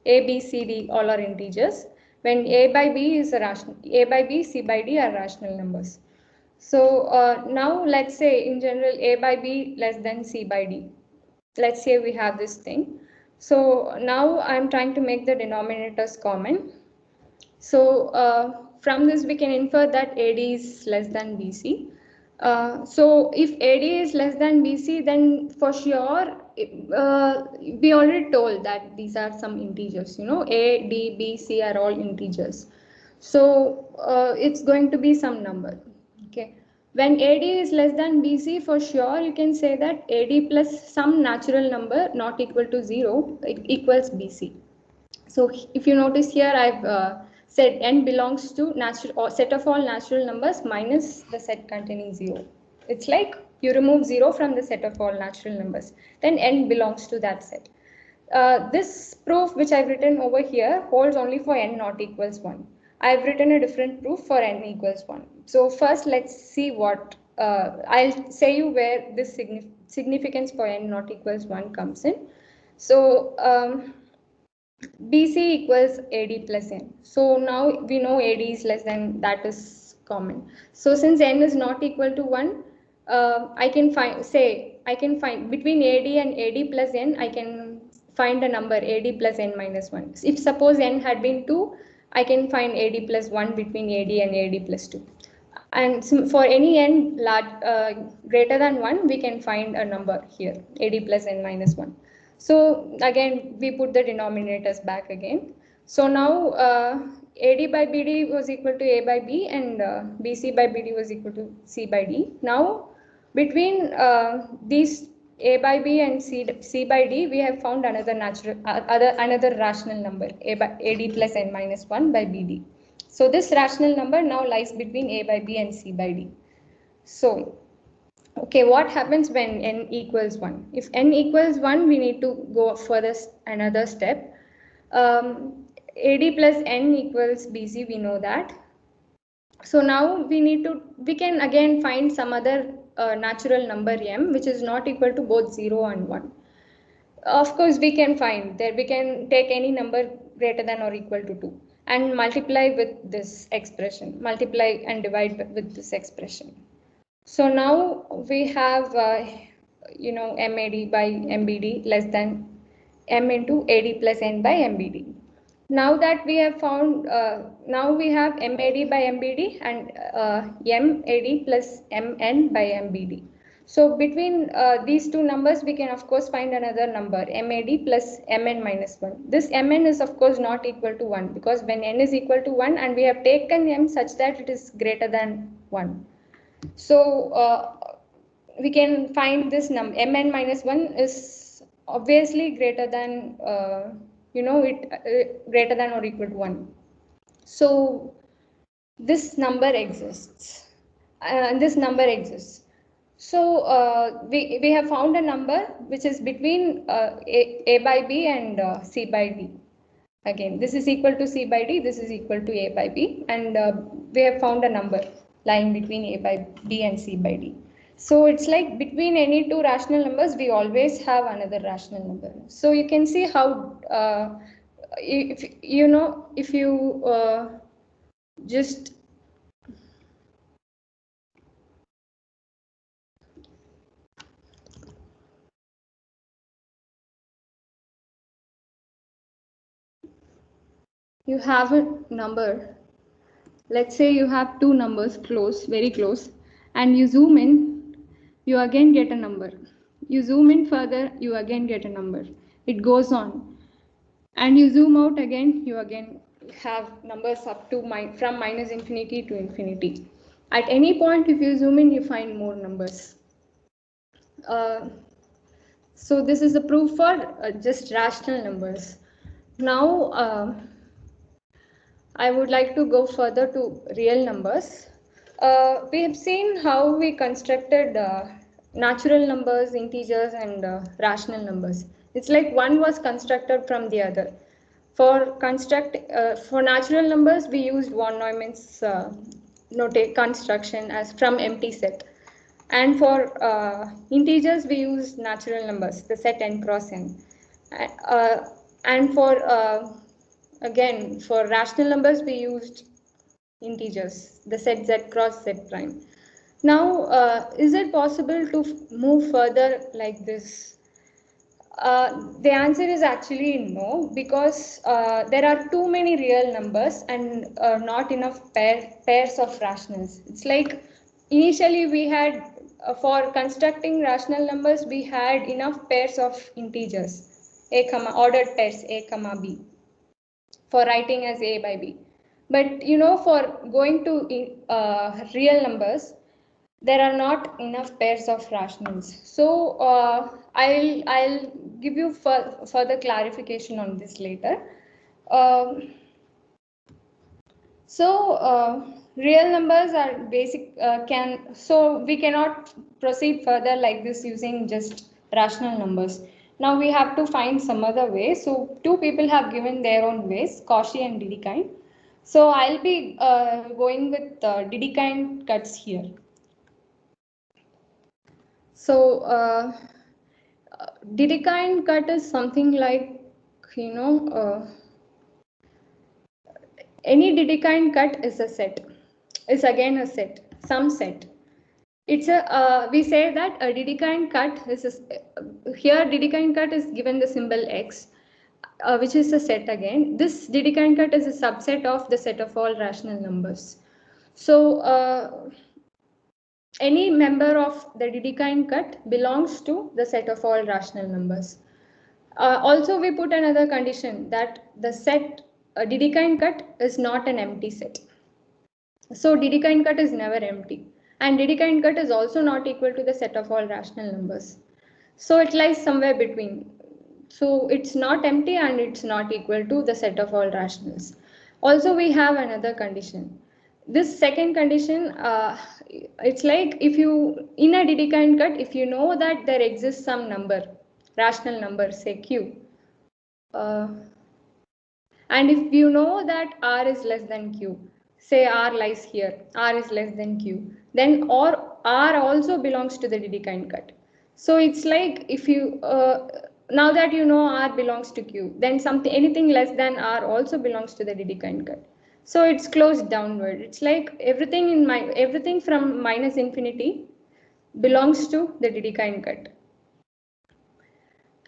Speaker 1: A, B, C, D all are integers. When a by b is a rational, a by b, c by d are rational numbers. So now let's say in general a by b less than c by d. Let's say we have this thing. So now I'm trying to make the denominators common. So from this we can infer that AD is less than BC. So if AD is less than BC, then for sure we already told that these are some integers. A, D, B, C are all integers. So it's going to be some number. Okay. When AD is less than BC, for sure you can say that AD plus some natural number not equal to 0 equals BC. So if you notice here, I've said n belongs to natural or set of all natural numbers minus the set containing 0. It's like you remove 0 from the set of all natural numbers, then n belongs to that set. This proof which I've written over here holds only for n not equals 1. I've written a different proof for n equals 1. So first let's see what, I'll say you where this significance for n not equals 1 comes in. So BC equals AD plus N. So now we know AD is less than, that is common. So since N is not equal to 1, I can find between AD and AD plus N, I can find a number AD plus N minus 1. If suppose N had been 2, I can find AD plus 1 between AD and AD plus 2. And for any N greater than 1, we can find a number here, AD plus N minus 1. So again, we put the denominators back again. So now AD by BD was equal to A by B and BC by BD was equal to C by D. Now between these A by B and C by D, we have found another another rational number, AD plus N minus 1 by BD. So this rational number now lies between A by B and C by D. So okay, what happens when n equals 1? If n equals 1, we need to go further another step. AD plus n equals BC, we know that. So now we can again find some other natural number m, which is not equal to both 0 and 1. Of course, we can find that we can take any number greater than or equal to 2 and multiply with this expression, multiply and divide with this expression. So now we have, MAD by MBD less than M into AD plus N by MBD. Now that we have found, now we have MAD by MBD and MAD plus MN by MBD. So between these two numbers, we can of course find another number, MAD plus MN minus 1. This MN is of course not equal to 1 because when N is equal to 1 and we have taken M such that it is greater than 1. So we can find this number, Mn minus 1 is obviously greater than, greater than or equal to 1. So this number exists, and this number exists. So we have found a number which is between a by b and c by d. Again, this is equal to c by d, this is equal to a by b, and we have found a number lying between a by b and c by d. So it's like between any two rational numbers, we always have another rational number. So you can see how, if you just you have a number, let's say you have two numbers close, very close, and you zoom in, you again get a number. You zoom in further, you again get a number. It goes on. And you zoom out again, you again have numbers up to from minus infinity to infinity. At any point, if you zoom in, you find more numbers. So this is the proof for just rational numbers. Now, I would like to go further to real numbers. We have seen how we constructed natural numbers, integers, and rational numbers. It's like one was constructed from the other. For natural numbers, we used von Neumann's construction as from empty set. And for integers, we use natural numbers, the set n cross n. And again, for rational numbers, we used integers, the set z cross z prime. Now, is it possible to move further like this? The answer is actually no, because there are too many real numbers and not enough pairs of rationals. It's like initially we had, for constructing rational numbers, we had enough pairs of integers, ordered pairs a comma b, for writing as a by b. But for going to real numbers, there are not enough pairs of rationals. So I'll give you further clarification on this later. Real numbers are basic, so we cannot proceed further like this using just rational numbers. Now we have to find some other way. So two people have given their own ways, Cauchy and Dedekind. So I'll be going with Dedekind cuts here. So Dedekind cut is something like, any Dedekind cut is a set. It's again a set, some set. It's a we say that a Dedekind cut is here Dedekind cut is given the symbol x, which is a set again. This Dedekind cut is a subset of the set of all rational numbers. So any member of the Dedekind cut belongs to the set of all rational numbers. Also, we put another condition that the set Dedekind cut is not an empty set. So Dedekind cut is never empty, and Dedekind cut is also not equal to the set of all rational numbers. So it lies somewhere between. So it's not empty and it's not equal to the set of all rationals. Also, we have another condition. This second condition, it's like if you, in a Dedekind cut, if you know that there exists some number, rational number, say q, and if you know that r is less than q, say r lies here, r is less than q, then or r also belongs to the Dedekind cut. So it's like if you, now that you know r belongs to q, then anything less than r also belongs to the Dedekind cut. So it's closed downward. It's like everything from minus infinity belongs to the Dedekind cut.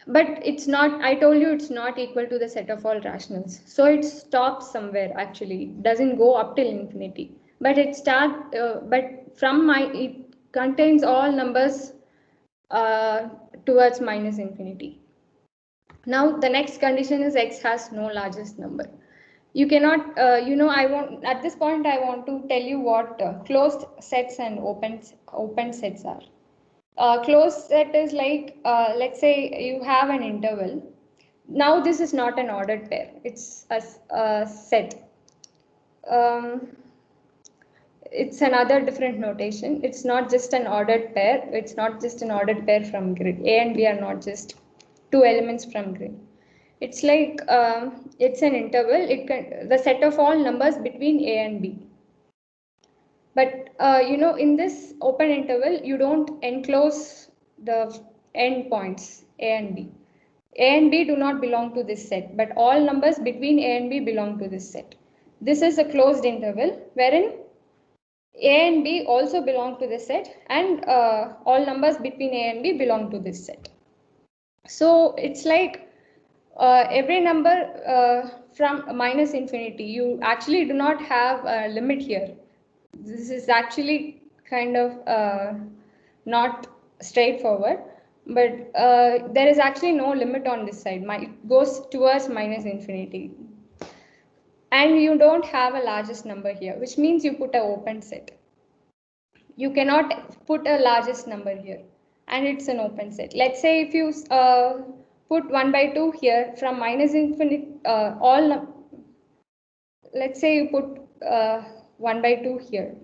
Speaker 1: But it's not, I told you it's not equal to the set of all rationals. So it stops somewhere actually, it doesn't go up till infinity. But it contains all numbers towards minus infinity. Now the next condition is x has no largest number. You cannot, at this point I want to tell you what closed sets and open sets are. Closed set is like, let's say you have an interval. Now this is not an ordered pair, it's a set. It's another different notation. It's not just an ordered pair. It's not just an ordered pair from grid. A and B are not just two elements from grid. It's like it's an interval. It can the set of all numbers between A and B. But in this open interval, you don't enclose the end points A and B. A and B do not belong to this set, but all numbers between A and B belong to this set. This is a closed interval wherein A and B also belong to this set, and all numbers between A and B belong to this set. So it's like every number from minus infinity, you actually do not have a limit here. This is actually kind of not straightforward, but there is actually no limit on this side. It goes towards minus infinity. And you don't have a largest number here, which means you put an open set. You cannot put a largest number here, and it's an open set. Let's say if you put 1 by 2 here from minus infinity, let's say you put 1 by 2 here.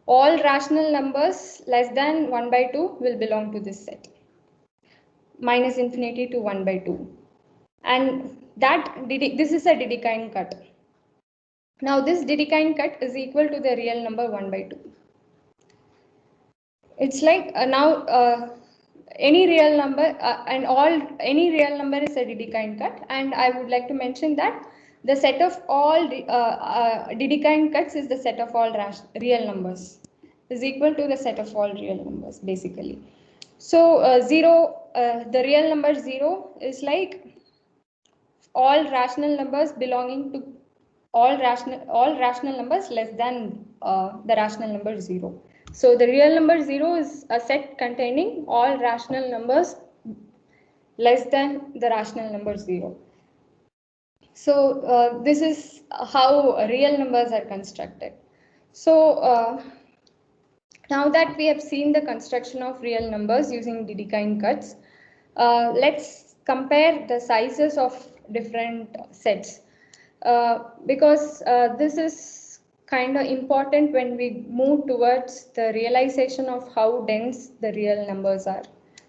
Speaker 1: All rational numbers less than 1 by 2 will belong to this set, minus infinity to 1 by 2. And this is a Dedekind cut. Now this Dedekind cut is equal to the real number 1 by 2. It's like any real number any real number is a Dedekind cut, and I would like to mention that the set of all Dedekind cuts is the set of all real numbers, is equal to the set of all real numbers basically. So the real number 0 is like all rational numbers belonging to all rational numbers less than the rational number 0. So the real number 0 is a set containing all rational numbers less than the rational number 0. So this is how real numbers are constructed. So now that we have seen the construction of real numbers using Dedekind cuts, let's compare the sizes of different sets. Because this is kind of important when we move towards the realization of how dense the real numbers are.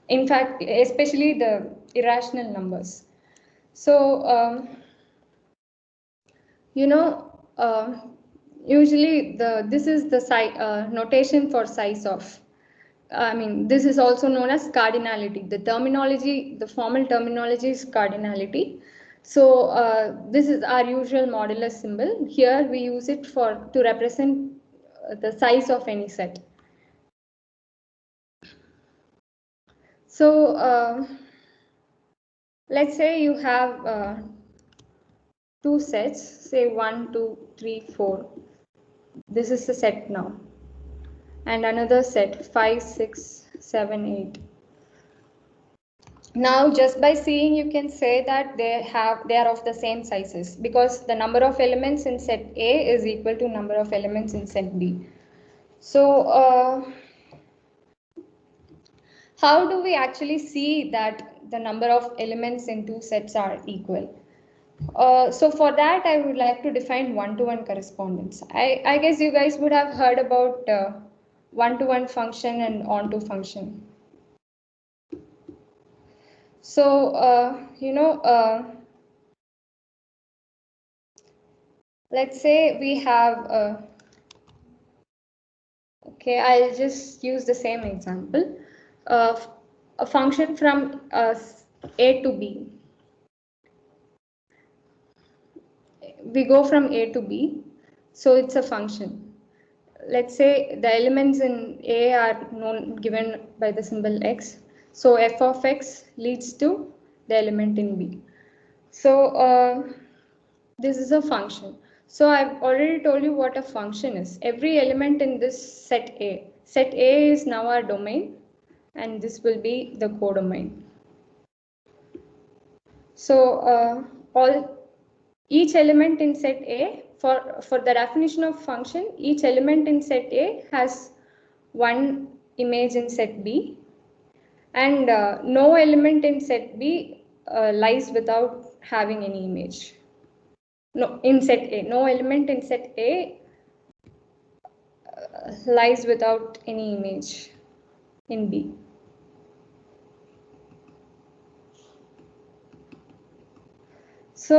Speaker 1: In fact, especially the irrational numbers. So, usually this is the notation for size of. This is also known as cardinality. The formal terminology is cardinality. So this is our usual modulus symbol. Here we use it to represent the size of any set. So let's say you have two sets, say 1, 2, 3, 4. This is the set now. And another set 5, 6, 7, 8. Now, just by seeing, you can say that they are of the same sizes, because the number of elements in set A is equal to number of elements in set B. So, how do we actually see that the number of elements in two sets are equal? So for that, I would like to define one-to-one correspondence. I guess you guys would have heard about one-to-one function and onto function. So, let's say we have, okay, I'll just use the same example. A function from A to B. We go from A to B, so it's a function. Let's say the elements in A are given by the symbol x. So f of x leads to the element in B. So this is a function. So I've already told you what a function is. Every element in this set A. Set A is now our domain, and this will be the codomain. So each element in set A, for the definition of function, each element in set A has one image in set B, and no element in set B lies without having any image. No, in set A, no element in set A lies without any image in B. So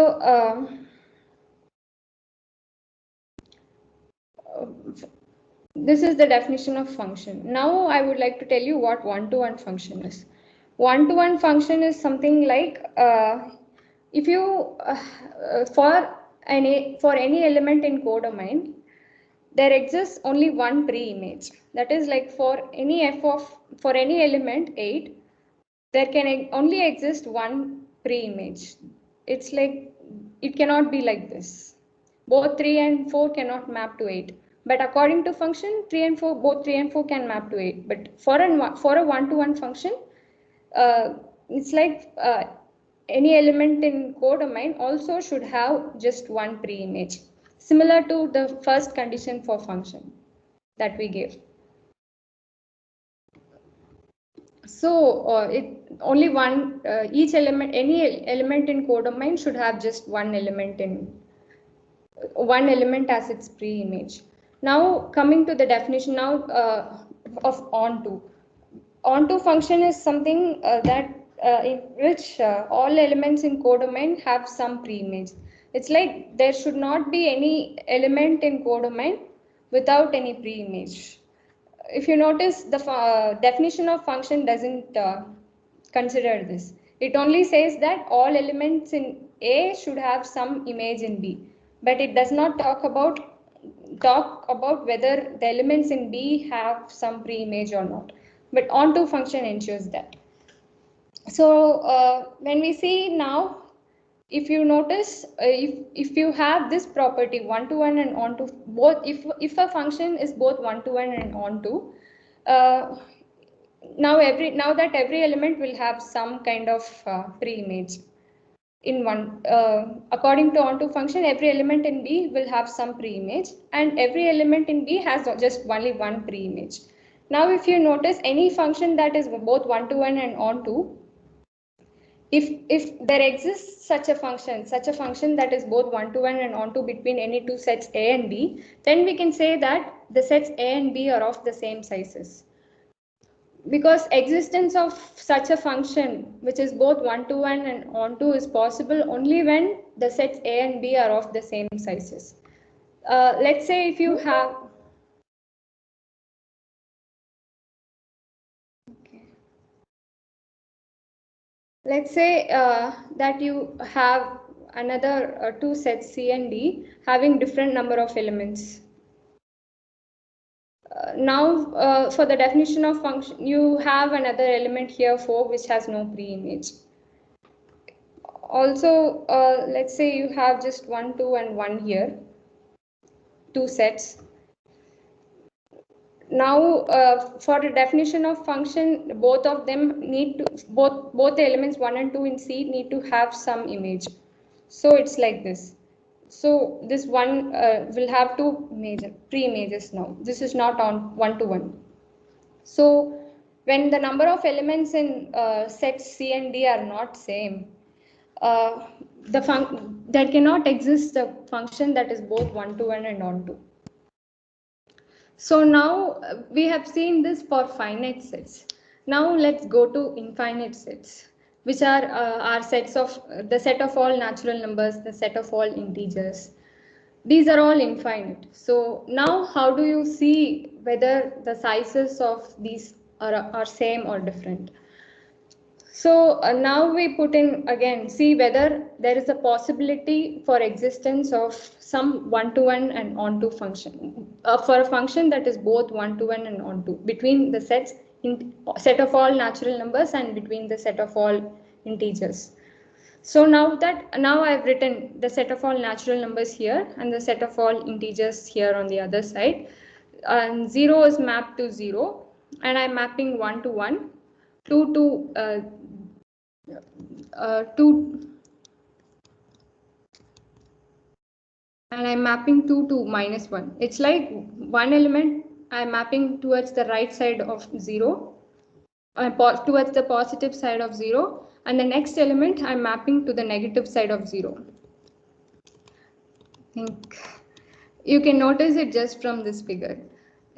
Speaker 1: this is the definition of function. Now I would like to tell you what one-to-one function is. One-to-one function is something like if you for any element in codomain, there exists only one pre-image. That is like for any element 8, there can only exist one pre-image. It's like it cannot be like this. Both 3 and 4 cannot map to 8. But according to function, 3 and 4, both 3 and 4 can map to 8. But for a one-to-one function, it's like any element in codomain also should have just one pre-image, similar to the first condition for function that we gave. So only one each element, any element in codomain should have just one element as its pre-image. Now coming to the definition now of onto. Onto function is something that in which all elements in codomain have some pre-image. It's like there should not be any element in codomain without any pre-image. If you notice, the definition of function doesn't consider this. It only says that all elements in A should have some image in B, but it does not talk about whether the elements in B have some pre-image or not. But onto function ensures that. So when we see now, if you notice, if you have this property one-to-one and onto, both, if a function is both one-to-one and onto, now that every element will have some kind of pre-image in one. According to onto function, every element in B will have some pre-image, and every element in B has just only one pre-image. Now, if you notice any function that is both one-to-one and onto, if there exists such a function that is both one-to-one and onto between any two sets A and B, then we can say that the sets A and B are of the same sizes. Because existence of such a function which is both one-to-one and onto is possible only when the sets A and B are of the same sizes. Let's say if you have Let's say that you have another two sets C and D having different number of elements. Now, for the definition of function, you have another element here 4 which has no pre-image. Also, let's say you have just 1, 2, and 1 here, two sets. Now, for the definition of function, both of them need to, both the elements 1 and 2 in C need to have some image. So it's like this. So this one will have two pre-images now. This is not on one-to-one. So when the number of elements in sets C and D are not same, there cannot exist a function that is both one-to-one and onto. So now we have seen this for finite sets. Now let's go to infinite sets, which are sets of the set of all natural numbers, the set of all integers. These are all infinite. So now how do you see whether the sizes of these are same or different? So now we put in again, see whether there is a possibility for existence of some one-to-one and onto function, for a function that is both one-to-one and onto between the set of all natural numbers and between the set of all integers. So now I've written the set of all natural numbers here and the set of all integers here on the other side, and 0 is mapped to 0, and I'm mapping 1 to 1, 2 to 2, and I'm mapping 2 to minus 1. It's like one element I'm mapping towards the right side of 0, towards the positive side of 0, and the next element I'm mapping to the negative side of 0. I think you can notice it just from this figure.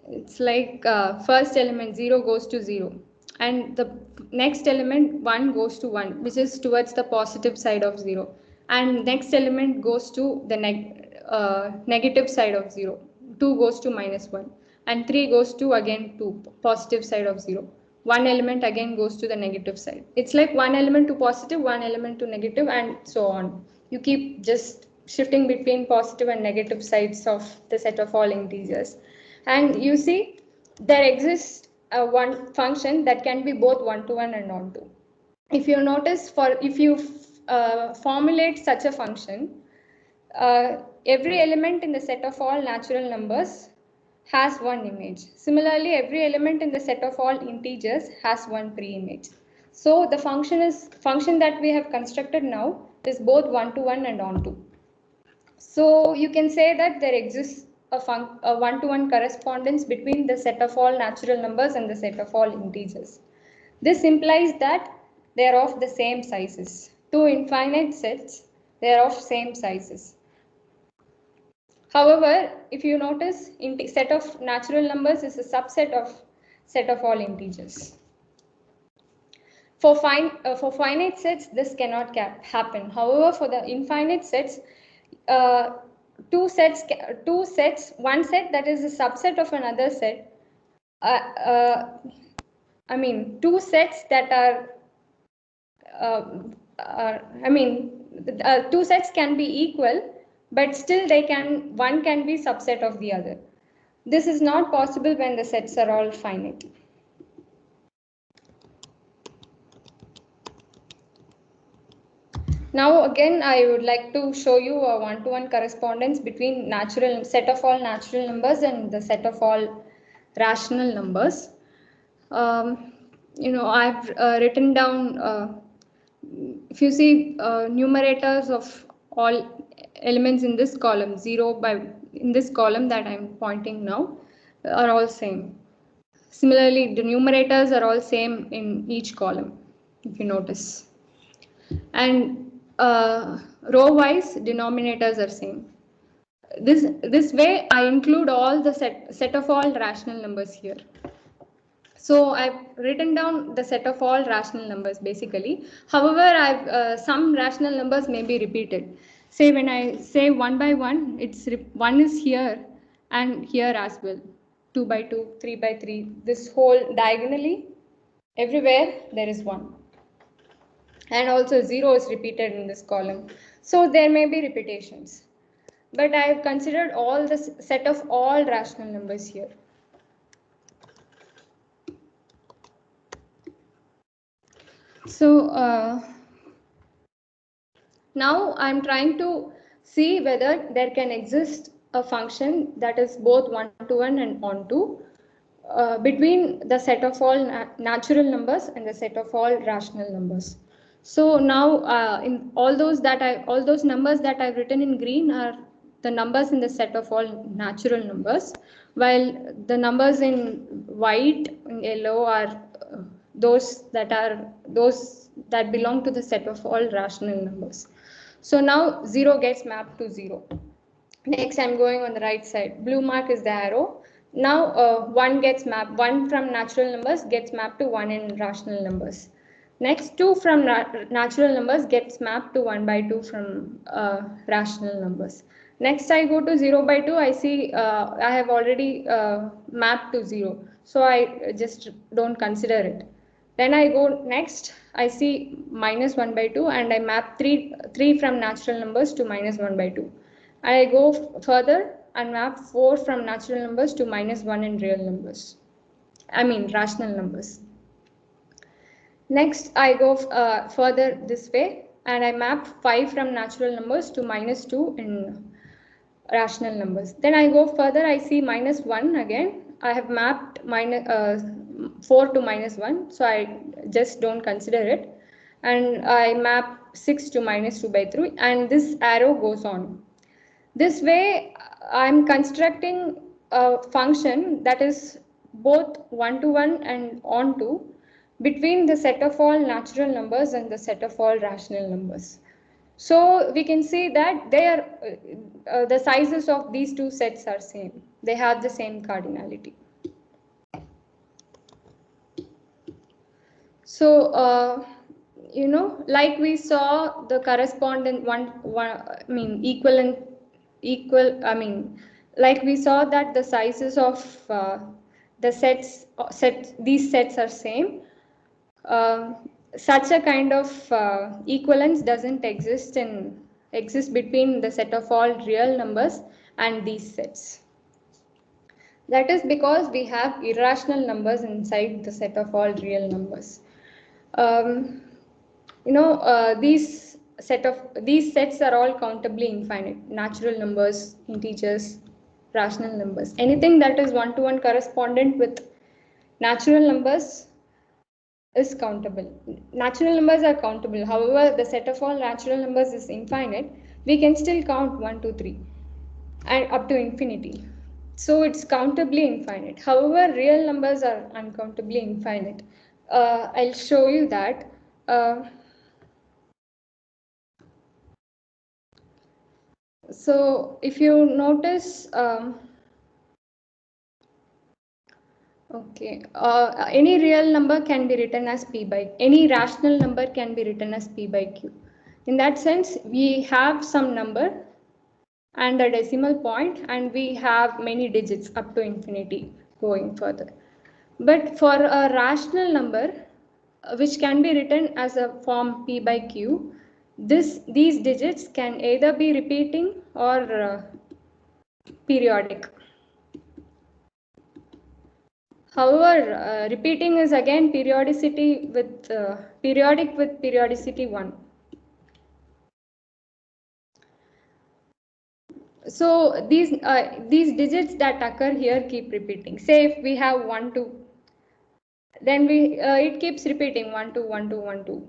Speaker 1: It's like first element 0 goes to 0, and the next element 1 goes to 1, which is towards the positive side of 0, and next element goes to the negative side of 0. 2 goes to -1, and 3 goes to again to positive side of 0. One element again goes to the negative side. It's like one element to positive, one element to negative, and so on. You keep just shifting between positive and negative sides of the set of all integers. And you see, there exists a one function that can be both one-to-one and onto. If you notice, if you formulate such a function, every element in the set of all natural numbers has one image. Similarly, every element in the set of all integers has one pre-image. So the function that we have constructed now is both one-to-one and onto. So you can say that there exists a one-to-one correspondence between the set of all natural numbers and the set of all integers. This implies that they are of the same sizes. Two infinite sets, they are of same sizes. However, if you notice, set of natural numbers is a subset of set of all integers. For finite sets, this cannot happen. However, for the infinite sets, two sets, one set that is a subset of another set. I mean, two sets that are, two sets can be equal, but still one can be subset of the other. This is not possible when the sets are all finite. Now again, I would like to show you a one-to-one correspondence between set of all natural numbers and the set of all rational numbers. I've written down, if you see numerators of all elements in this column, in this column that I'm pointing now, are all same. Similarly, the numerators are all same in each column, if you notice. And row-wise, denominators are same. This way, I include all the set of all rational numbers here. So I've written down the set of all rational numbers basically. However, some rational numbers may be repeated. Say when I say 1 by 1, one is here and here as well. 2 by 2, 3 by 3. This whole diagonally, everywhere there is 1. And also 0 is repeated in this column. So there may be repetitions. But I have considered all the set of all rational numbers here. So now I'm trying to see whether there can exist a function that is both one-to-one and onto between the set of all natural numbers and the set of all rational numbers. So now in all those numbers that I've written in green are the numbers in the set of all natural numbers, while the numbers in white and yellow are those that belong to the set of all rational numbers. So now 0 gets mapped to 0. Next, I'm going on the right side. Blue mark is the arrow. Now 1 gets mapped. 1 from natural numbers gets mapped to 1 in rational numbers. Next, 2 from natural numbers gets mapped to 1 by 2 from rational numbers. Next, I go to 0 by 2. I see I have already mapped to 0. So I just don't consider it. Then I go next, I see -1 by 2 and I map 3 from natural numbers to -1 by 2. I go further and map 4 from natural numbers to -1 in real numbers. Rational numbers. Next, I go further this way and I map 5 from natural numbers to -2 in rational numbers. Then I go further, I see -1 again. I have mapped 4 to -1, so I just don't consider it. And I map 6 to -2 by 3, and this arrow goes on. This way, I'm constructing a function that is both one-to-one and onto between the set of all natural numbers and the set of all rational numbers. So we can see that they are the sizes of these two sets are same. They have the same cardinality. So like we saw the correspondent like we saw that the sizes of these sets are same. Such a kind of equivalence doesn't exist between the set of all real numbers and these sets. That is because we have irrational numbers inside the set of all real numbers. These sets are all countably infinite: natural numbers, integers, rational numbers. Anything that is one-to-one correspondent with natural numbers is countable. Natural numbers are countable. However, the set of all natural numbers is infinite. We can still count 1, 2, 3 and up to infinity. So it's countably infinite. However, real numbers are uncountably infinite. I'll show you that. So if you notice, any real number can be written as P by, any rational number can be written as P by Q. In that sense, we have some number and a decimal point, and we have many digits up to infinity going further. But for a rational number, which can be written as a form P by Q, these digits can either be repeating or periodic. However, repeating is again periodic with periodicity 1. So these digits that occur here keep repeating. Say if we have 1, 2, then it keeps repeating 1, 2, 1, 2, 1, 2.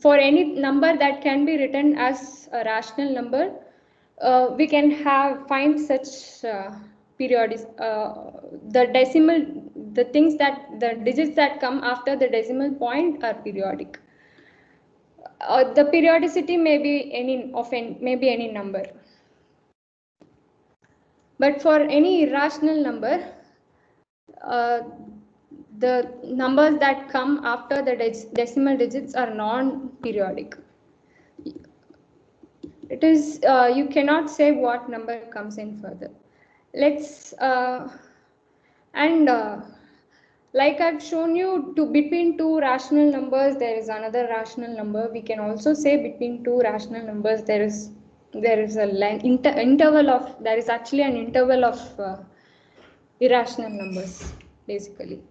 Speaker 1: For any number that can be written as a rational number, we can find such periodic the digits that come after the decimal point are periodic. The periodicity may be any number. But for any irrational number, the numbers that come after the decimal digits are non-periodic. It is you cannot say what number comes in further. Let's like I've shown you, between two rational numbers there is another rational number. We can also say between two rational numbers there is interval of actually an interval of irrational numbers basically.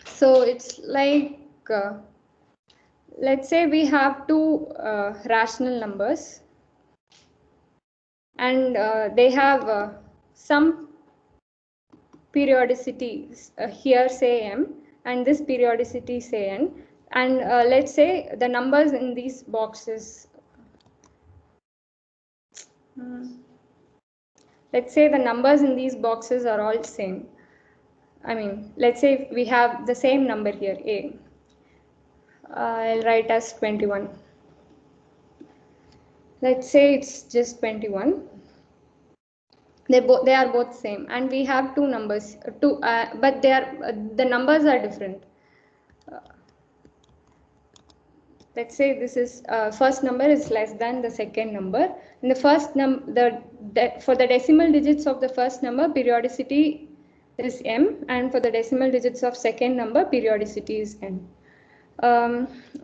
Speaker 1: So it's like let's say we have two rational numbers, and they have some periodicity here, say m, and this periodicity, say n, and let's say the numbers in these boxes, let's say the numbers in these boxes are all same. I mean, let's say if we have the same number here, a, I'll write as 21. Let's say it's just 21. They are both same, and we have two numbers, but the numbers are different. Let's say this is first number is less than the second number. And for the decimal digits of the first number, periodicity is m, and for the decimal digits of second number, periodicity is n.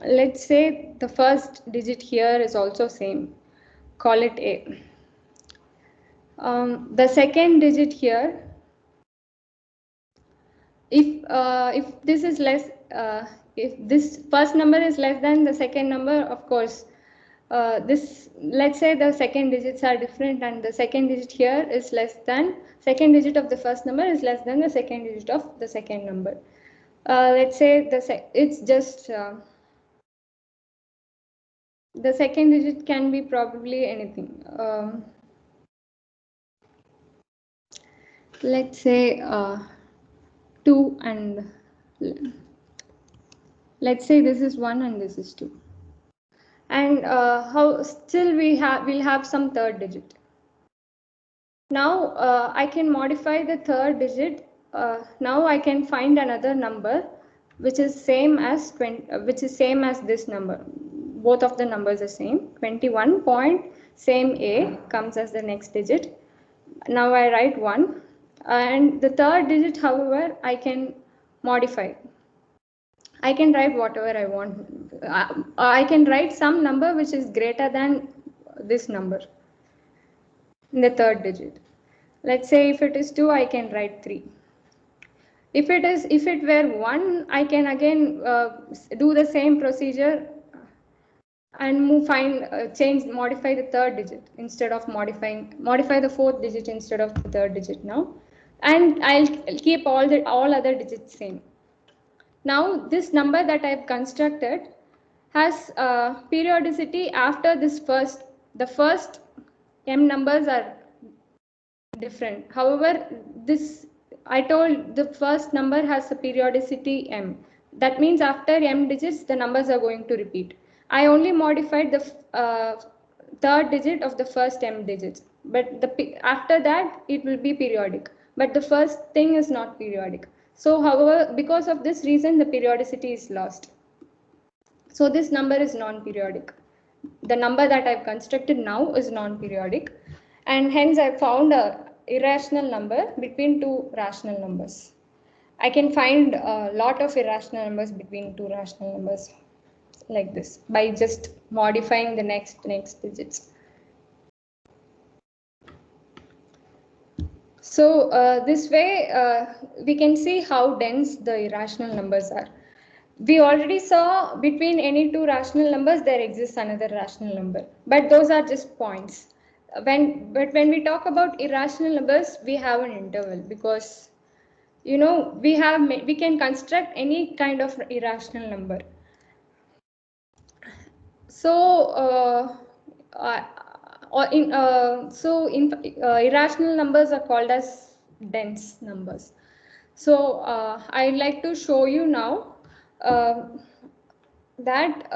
Speaker 1: Let's say the first digit here is also same. Call it a. The second digit here, if this is less, if this first number is less than the second number, of course, let's say the second digits are different, and the second digit here is less than, second digit of the first number is less than the second digit of the second number. Let's say it's just the second digit can be probably anything. Let's say 2 and Let's say this is 1 and this is 2. And how still we'll have some third digit. Now I can modify the third digit. Now I can find another number which is same as 20, which is same as this number. Both of the numbers are same. 21 point same A comes as the next digit. Now I write 1, and the third digit, however, I can modify. I can write whatever I want. I can write some number which is greater than this number in the third digit. Let's say if it is 2, I can write 3. If it were 1, I can again do the same procedure and modify the third digit instead of modify the fourth digit instead of the third digit now, and I'll keep all other digits same. Now this number that I've constructed has periodicity after the first m numbers are different. However, I told the first number has a periodicity m. That means after m digits, the numbers are going to repeat. I only modified the third digit of the first m digits, but after that it will be periodic. But the first thing is not periodic. So, however, because of this reason, the periodicity is lost. So this number is non-periodic. The number that I've constructed now is non-periodic, and hence I found a irrational number between two rational numbers. I can find a lot of irrational numbers between two rational numbers like this by just modifying the next digits. So this way we can see how dense the irrational numbers are. We already saw between any two rational numbers there exists another rational number, but those are just points. But when we talk about irrational numbers, we have an interval, because we can construct any kind of irrational number. So irrational numbers are called as dense numbers. So I'd like to show you now that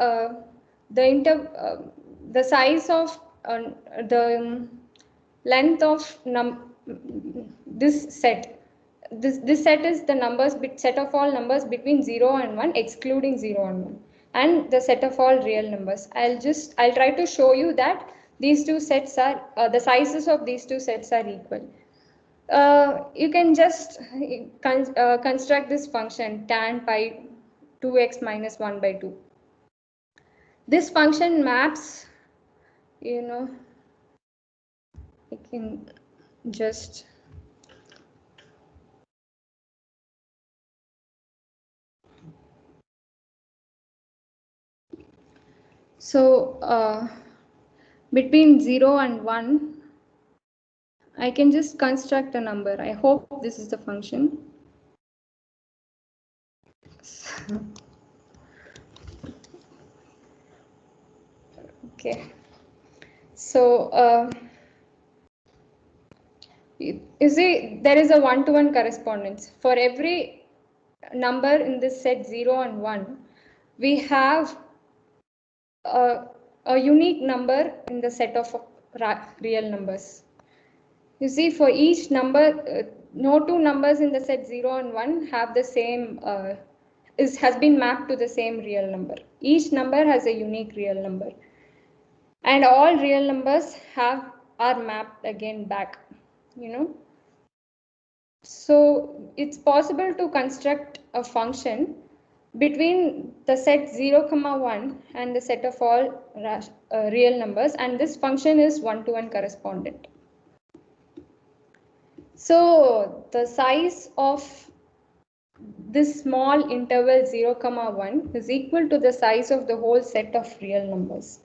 Speaker 1: the size of the length of this set. This set is the set of all numbers between 0 and 1, excluding 0 and 1, and the set of all real numbers. I'll try to show you that these two sets are the sizes of these two sets are equal. You can just construct this function tan pi 2x minus 1 by 2. This function maps, I can just between 0 and 1, I can just construct a number. I hope this is the function. Okay. So you see, there is a one-to-one correspondence. For every number in this set 0 and 1, we have a unique number in the set of real numbers. You see, for each number, no two numbers in the set 0 and 1 have the same, has been mapped to the same real number. Each number has a unique real number. And all real numbers are mapped again back, So it's possible to construct a function between the set 0, 1 and the set of all real numbers, and this function is one-to-one correspondent. So the size of this small interval 0, 1 is equal to the size of the whole set of real numbers.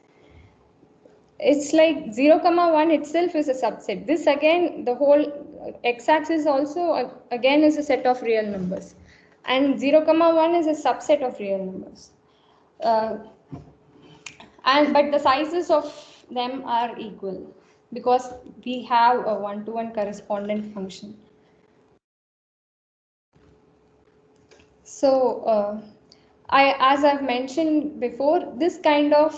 Speaker 1: It's like 0, 1 itself is a subset. This again, the whole x-axis also again is a set of real numbers. And 0, 1 is a subset of real numbers. But the sizes of them are equal because we have a one-to-one correspondent function. So as I've mentioned before, this kind of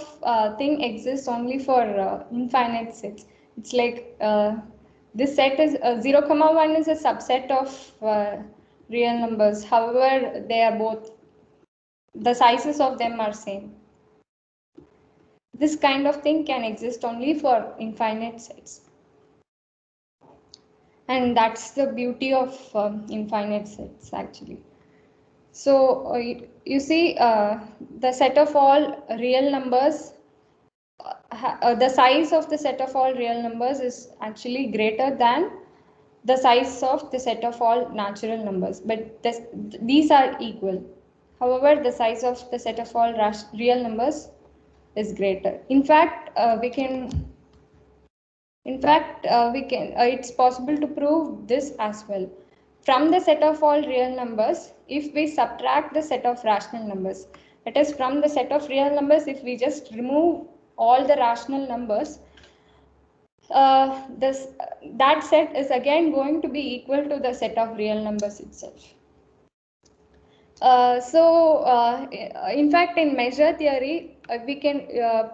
Speaker 1: thing exists only for infinite sets. It's like this set is 0, 1 is a subset of real numbers. However, they are both, the sizes of them are same. This kind of thing can exist only for infinite sets. And that's the beauty of infinite sets actually. So you see the set of all real numbers, the size of the set of all real numbers is actually greater than the size of the set of all natural numbers, but these are equal. However, the size of the set of all real numbers is greater. In fact, it's possible to prove this as well. From the set of all real numbers, if we subtract the set of rational numbers, that is, from the set of real numbers, if we just remove all the rational numbers, that set is again going to be equal to the set of real numbers itself. In fact, in measure theory, we can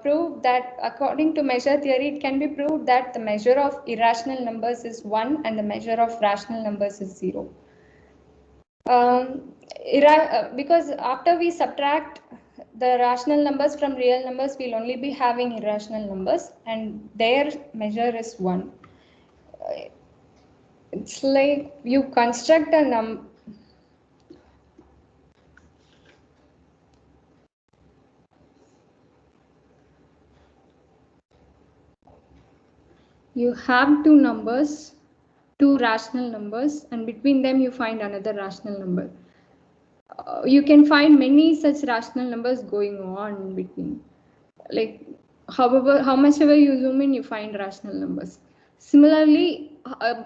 Speaker 1: prove that according to measure theory, it can be proved that the measure of irrational numbers is 1 and the measure of rational numbers is 0. Because after we subtract the rational numbers from real numbers, we'll only be having irrational numbers, and their measure is 1. It's like you construct a number. You have two numbers, two rational numbers, and between them you find another rational number. You can find many such rational numbers going on in between. Like, how much ever you zoom in, you find rational numbers. Similarly,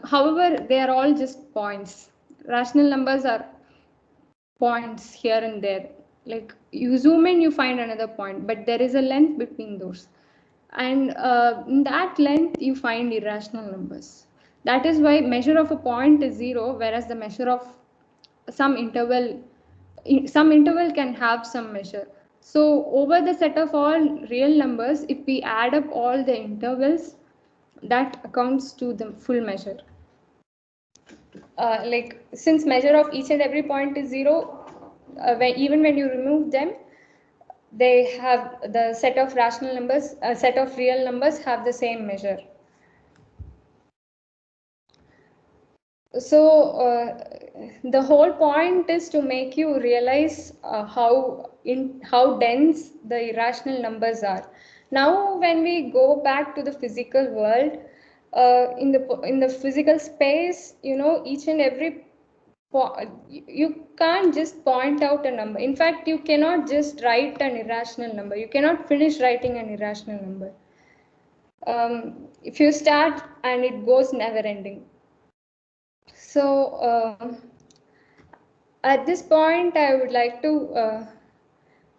Speaker 1: however, they are all just points. Rational numbers are points here and there. Like, you zoom in, you find another point, but there is a length between those. And in that length, you find irrational numbers. That is why measure of a point is 0, whereas the measure of some interval can have some measure. So over the set of all real numbers, if we add up all the intervals, that accounts to the full measure. Like, since measure of each and every point is 0, even when you remove them, they have the set of rational numbers, set of real numbers have the same measure. So the whole point is to make you realize how dense the irrational numbers are. Now, when we go back to the physical world, in the physical space, each and every you can't just point out a number. In fact, you cannot just write an irrational number. You cannot finish writing an irrational number. If you start and it goes never ending. So at this point, I would like to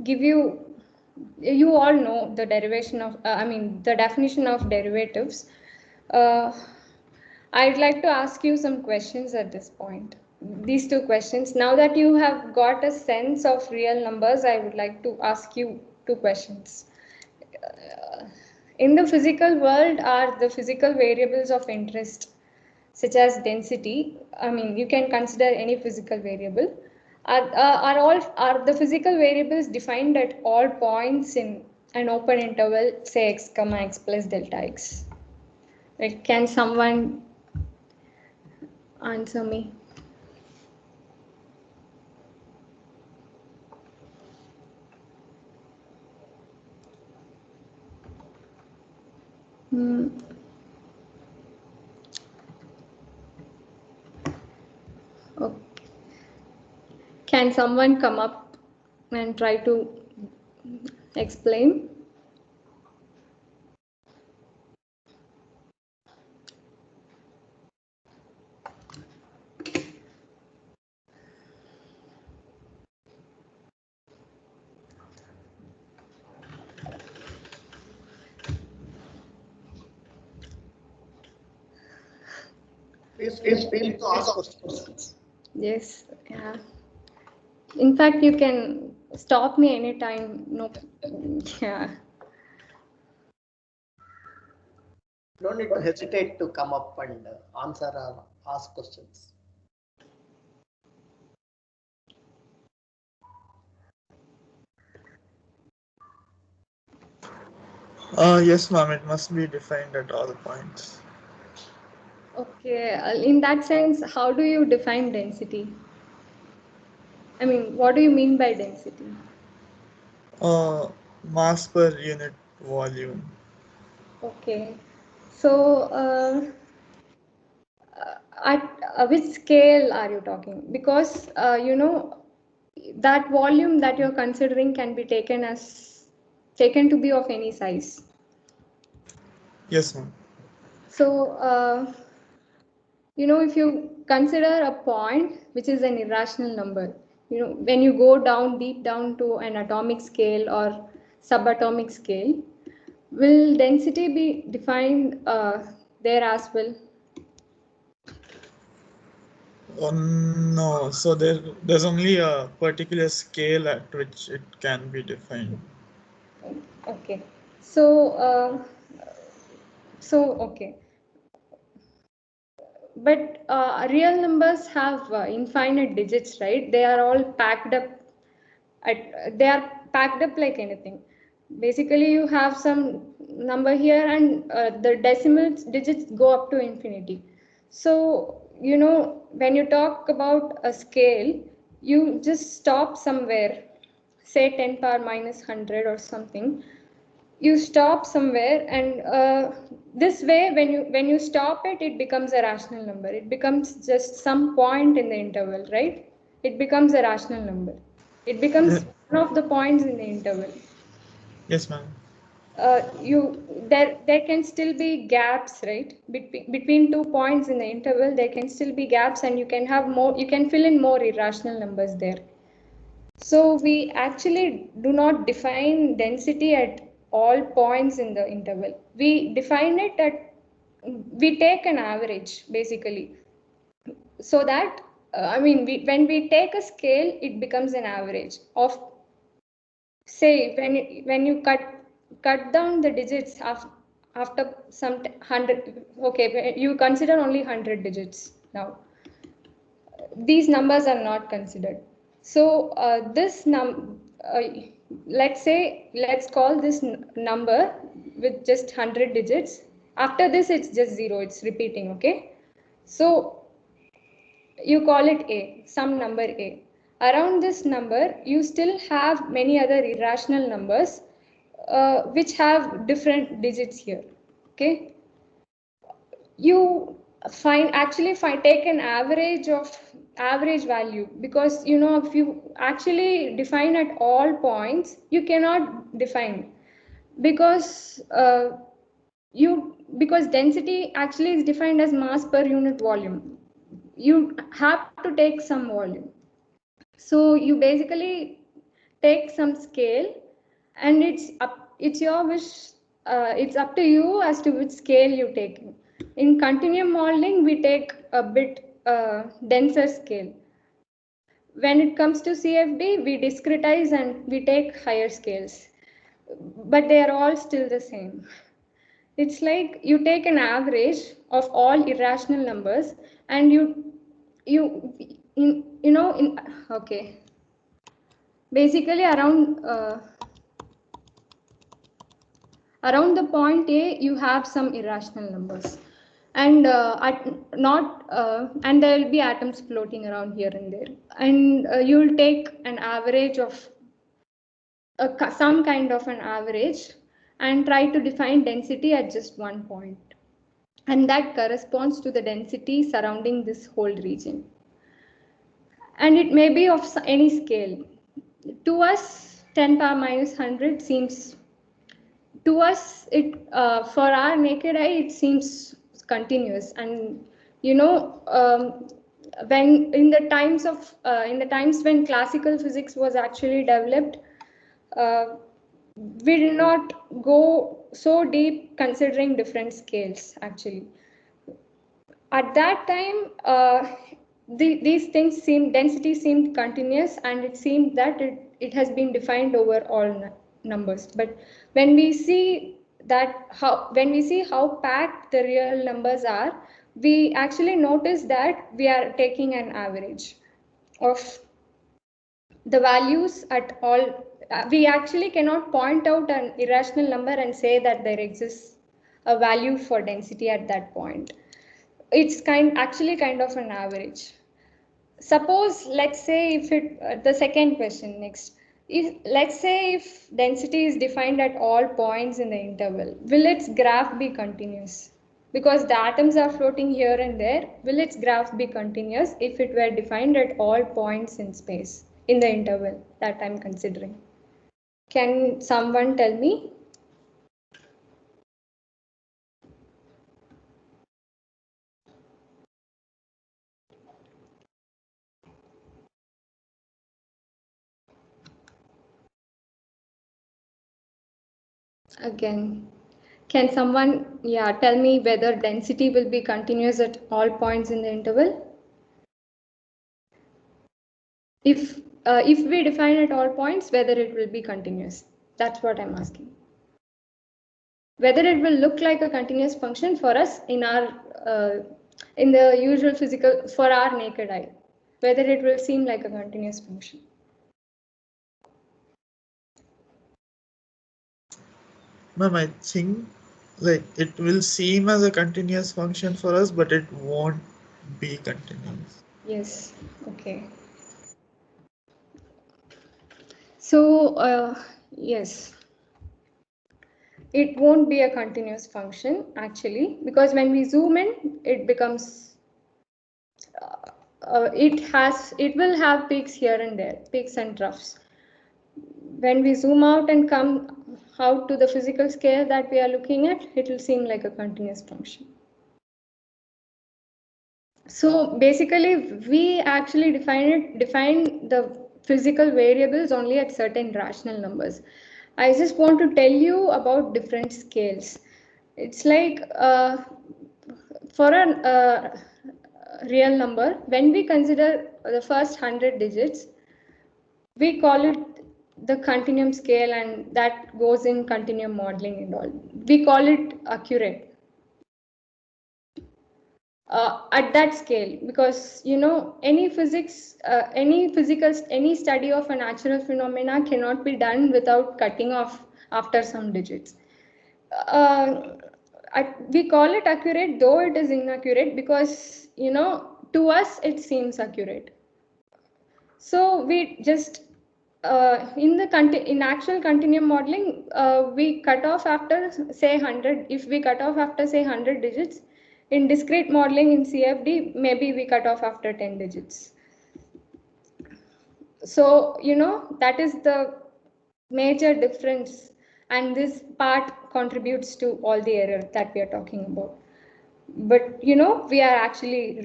Speaker 1: give you all know the derivation of, the definition of derivatives. I'd like to ask you some questions at this point. These two questions. Now that you have got a sense of real numbers, I would like to ask you two questions. In the physical world, are the physical variables of interest, such as density, you can consider any physical variable, are the physical variables defined at all points in an open interval, say x comma x plus delta x? Like, can someone answer me? Okay. Can someone come up and try to explain?
Speaker 2: Please feel free to ask questions.
Speaker 1: Yes, yeah. In fact, you can stop me anytime. No, yeah.
Speaker 2: Don't need to hesitate to come up and answer or ask questions.
Speaker 3: Yes, ma'am, it must be defined at all points.
Speaker 1: Okay, in that sense, how do you define density? I mean, what do you mean by density?
Speaker 3: Mass per unit volume.
Speaker 1: Okay, so at which scale are you talking? Because you know that volume that you're considering can be taken to be of any size.
Speaker 3: Yes, ma'am.
Speaker 1: So you know, if you consider a point which is an irrational number, you know, when you go down deep down to an atomic scale or subatomic scale, will density be defined there as well?
Speaker 3: No, so there's only a particular scale at which it can be defined.
Speaker 1: Okay, so okay, but real numbers have infinite digits, right? They are all packed up. They are packed up like anything. Basically, you have some number here, and the decimal digits go up to infinity. So you know, when you talk about a scale, you just stop somewhere, say 10 power minus 100 or something. You stop somewhere, and this way when you stop it, it becomes a rational number. It becomes just some point in the interval, right? It becomes a rational number. It becomes one of the points in the interval.
Speaker 3: Yes, ma'am.
Speaker 1: You there can still be gaps, right? Between 2 points in the interval, there can still be gaps, and you can fill in more irrational numbers there. So we actually do not define density at all points in the interval. We define it we take an average basically. So that, when we take a scale, it becomes an average of, say, when you cut down the digits after some 100, okay, you consider only 100 digits now. These numbers are not considered. So let's call this number with just 100 digits. After this, it's just zero. It's repeating. Okay. So you call it A, some number A. Around this number, you still have many other irrational numbers which have different digits here. Okay. You take an average value, because you know, if you actually define at all points, you cannot define, because because density actually is defined as mass per unit volume. You have to take some volume, so you basically take some scale, and it's your wish. It's up to you as to which scale you take. In continuum modeling, we take a bit denser scale. When it comes to CFD, we discretize and we take higher scales, but they are all still the same. It's like you take an average of all irrational numbers, and you you know in okay, basically around the point A, you have some irrational numbers, and and there will be atoms floating around here and there, and you'll take an average of some kind of an average, and try to define density at just one point, and that corresponds to the density surrounding this whole region, and it may be of any scale. To us, 10 power minus 100 seems, to us it for our naked eye, it seems continuous. And you know, when in the times when classical physics was actually developed, uh, we did not go so deep considering different scales actually. At that time, these things density seemed continuous, and it seemed that it has been defined over all numbers. But when we see how packed the real numbers are, we actually notice that we are taking an average of the values at all. We actually cannot point out an irrational number and say that there exists a value for density at that point. It's actually kind of an average. Suppose, let's say, if the second question next, if let's say if density is defined at all points in the interval, will its graph be continuous? Because the atoms are floating here and there, will its graph be continuous if it were defined at all points in space, in the interval that I'm considering? Can someone tell me? Again, can someone, tell me whether density will be continuous at all points in the interval? If we define at all points, whether it will be continuous. That's what I'm asking. Whether it will look like a continuous function for us in the usual physical, for our naked eye, whether it will seem like a continuous function.
Speaker 3: Ma'am, I think like it will seem as a continuous function for us, but it won't be continuous.
Speaker 1: Yes, okay. So, yes, it won't be a continuous function actually, because when we zoom in, it becomes, it will have peaks here and there, peaks and troughs. When we zoom out and come out to the physical scale that we are looking at, it will seem like a continuous function. So basically, we actually define the physical variables only at certain rational numbers. I just want to tell you about different scales. It's like for a real number, when we consider the first 100 digits, we call it the continuum scale, and that goes in continuum modeling and all. We call it accurate. At that scale, because any study of a natural phenomena cannot be done without cutting off after some digits. We call it accurate, though it is inaccurate, because to us it seems accurate. So we just in actual continuum modeling, we cut off after say 100. If we cut off after say 100 digits, in discrete modeling in CFD, maybe we cut off after 10 digits. So that is the major difference, and this part contributes to all the error that we are talking about. But we are actually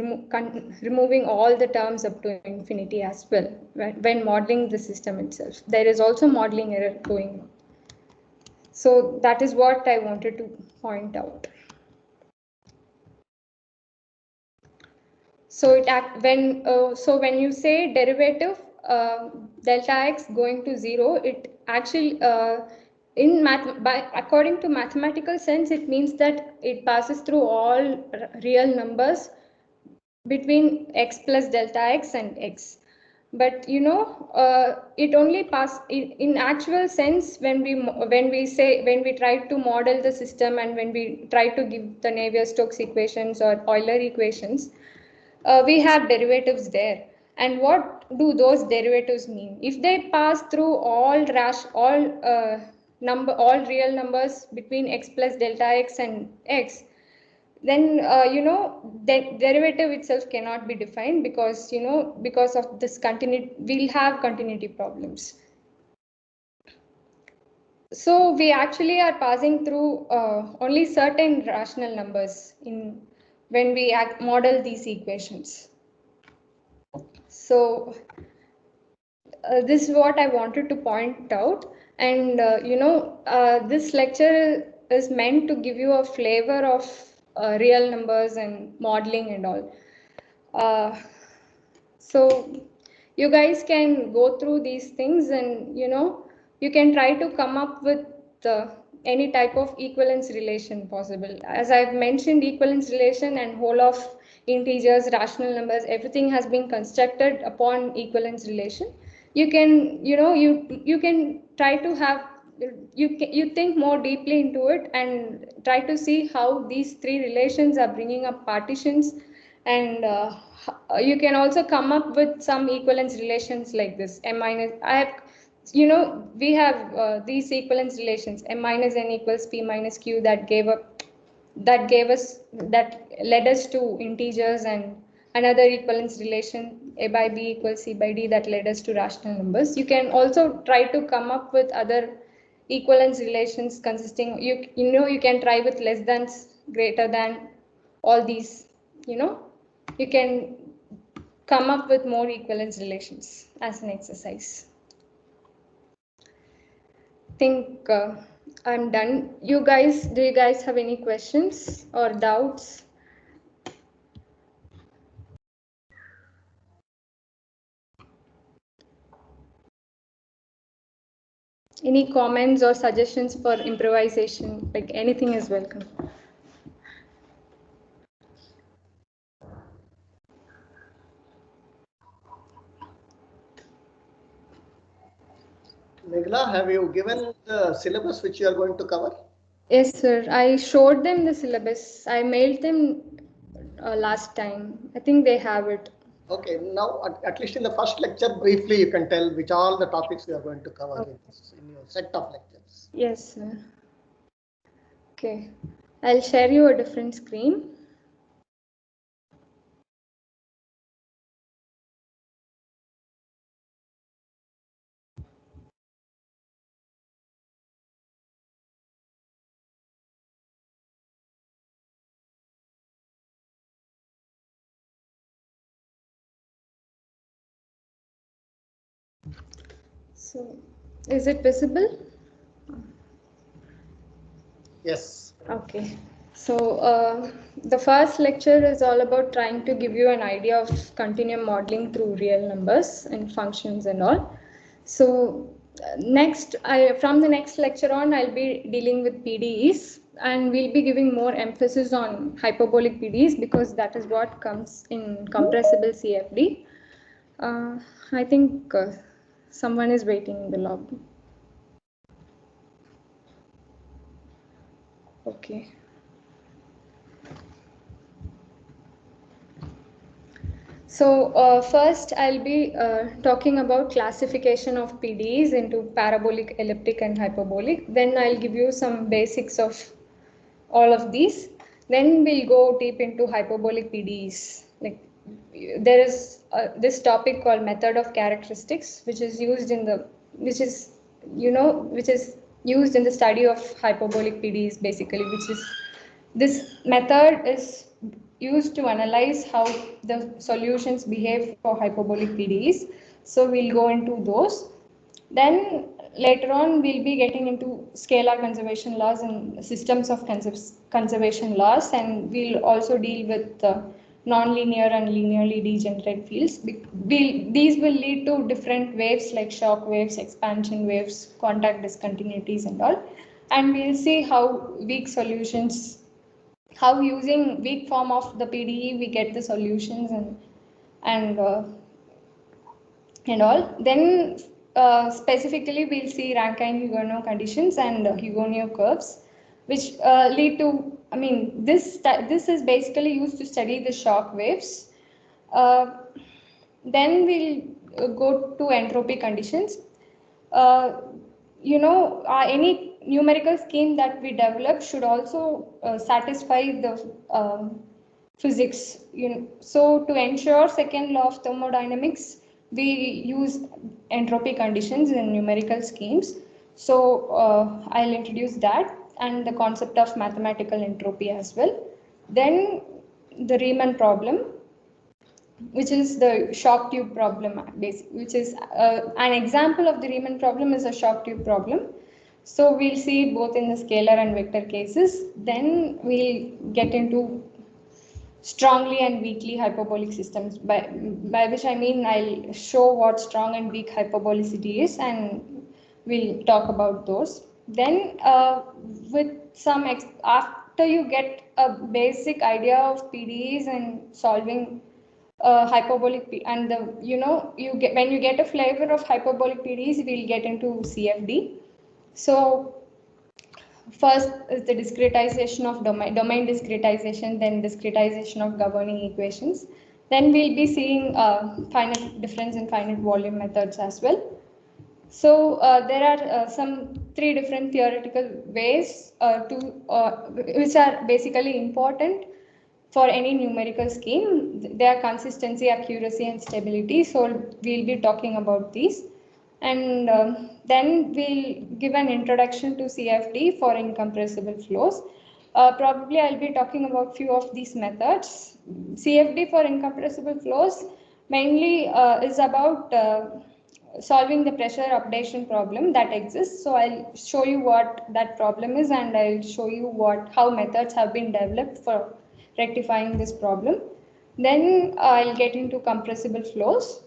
Speaker 1: removing all the terms up to infinity as well when modeling the system itself. There is also modeling error going on. So that is what I wanted to point out. So when you say derivative delta x going to 0, it actually according to mathematical sense, it means that it passes through all real numbers between x plus delta x and x. But it only in actual sense when we try to model the system, and when we try to give the Navier-Stokes equations or Euler equations, we have derivatives there. And what do those derivatives mean? If they pass through all real numbers between x plus delta x and x, then the derivative itself cannot be defined, because because of this continuity, we'll have continuity problems. So we actually are passing through only certain rational numbers when we model these equations. So this is what I wanted to point out. And this lecture is meant to give you a flavor of real numbers and modeling and all. So you guys can go through these things and, you can try to come up with any type of equivalence relation possible. As I've mentioned, equivalence relation and whole of integers, rational numbers, everything has been constructed upon equivalence relation. You can, you can try to have, you think more deeply into it and try to see how these three relations are bringing up partitions, and you can also come up with some equivalence relations like this. M minus, I have, we have these equivalence relations, M minus N equals P minus Q, that led us to integers, and another equivalence relation, A by B equals C by D, that led us to rational numbers. You can also try to come up with other equivalence relations consisting, you can try with less than, greater than, all these, you can come up with more equivalence relations as an exercise. I think I'm done. Do you guys have any questions or doubts? Any comments or suggestions for improvisation? Like, anything is welcome.
Speaker 2: Meghna, have you given the syllabus which you are going to cover?
Speaker 1: Yes, sir. I showed them the syllabus. I mailed them last time. I think they have it.
Speaker 2: Okay, now at least in the first lecture, briefly you can tell which all the topics we are going to cover in your set of lectures.
Speaker 1: Yes, sir. Okay. I'll share you a different screen. So, is it visible?
Speaker 2: Yes.
Speaker 1: Okay. So, the first lecture is all about trying to give you an idea of continuum modeling through real numbers and functions and all. So, from the next lecture on, I'll be dealing with PDEs, and we'll be giving more emphasis on hyperbolic PDEs because that is what comes in compressible CFD. I think someone is waiting in the lobby. Okay. So first I'll be talking about classification of PDEs into parabolic, elliptic and hyperbolic. Then I'll give you some basics of all of these. Then we'll go deep into hyperbolic PDEs. Like, there is this topic called method of characteristics, which is used in the study of hyperbolic PDEs basically, which is, this method is used to analyze how the solutions behave for hyperbolic PDEs. So we'll go into those. Then later on, we'll be getting into scalar conservation laws and systems of conservation laws, and we'll also deal with nonlinear and linearly degenerate fields. These will lead to different waves like shock waves, expansion waves, contact discontinuities and all. And we'll see how how using weak form of the PDE we get the solutions and all. Then specifically we'll see Rankine-Hugoniot conditions and Hugoniot curves, which lead to, this is basically used to study the shock waves. Then we'll go to entropy conditions. Any numerical scheme that we develop should also satisfy the physics. So to ensure second law of thermodynamics, we use entropy conditions in numerical schemes. So I'll introduce that and the concept of mathematical entropy as well. Then the Riemann problem, which is the shock tube problem, which is an example of the Riemann problem is a shock tube problem. So we'll see both in the scalar and vector cases. Then we'll get into strongly and weakly hyperbolic systems, by which I mean I'll show what strong and weak hyperbolicity is, and we'll talk about those. Then with some after you get a basic idea of PDEs and solving hyperbolic and the you get when you get a flavor of hyperbolic PDEs, we'll get into CFD. So first is the discretization of domain discretization, then discretization of governing equations. Then we'll be seeing finite difference and finite volume methods as well. So there are some 3 different theoretical ways which are basically important for any numerical scheme. They are consistency, accuracy, and stability. So we'll be talking about these. And then we'll give an introduction to CFD for incompressible flows. Probably I'll be talking about few of these methods. CFD for incompressible flows mainly is about solving the pressure updation problem that exists. So I'll show you what that problem is, and I'll show you how methods have been developed for rectifying this problem. Then I'll get into compressible flows.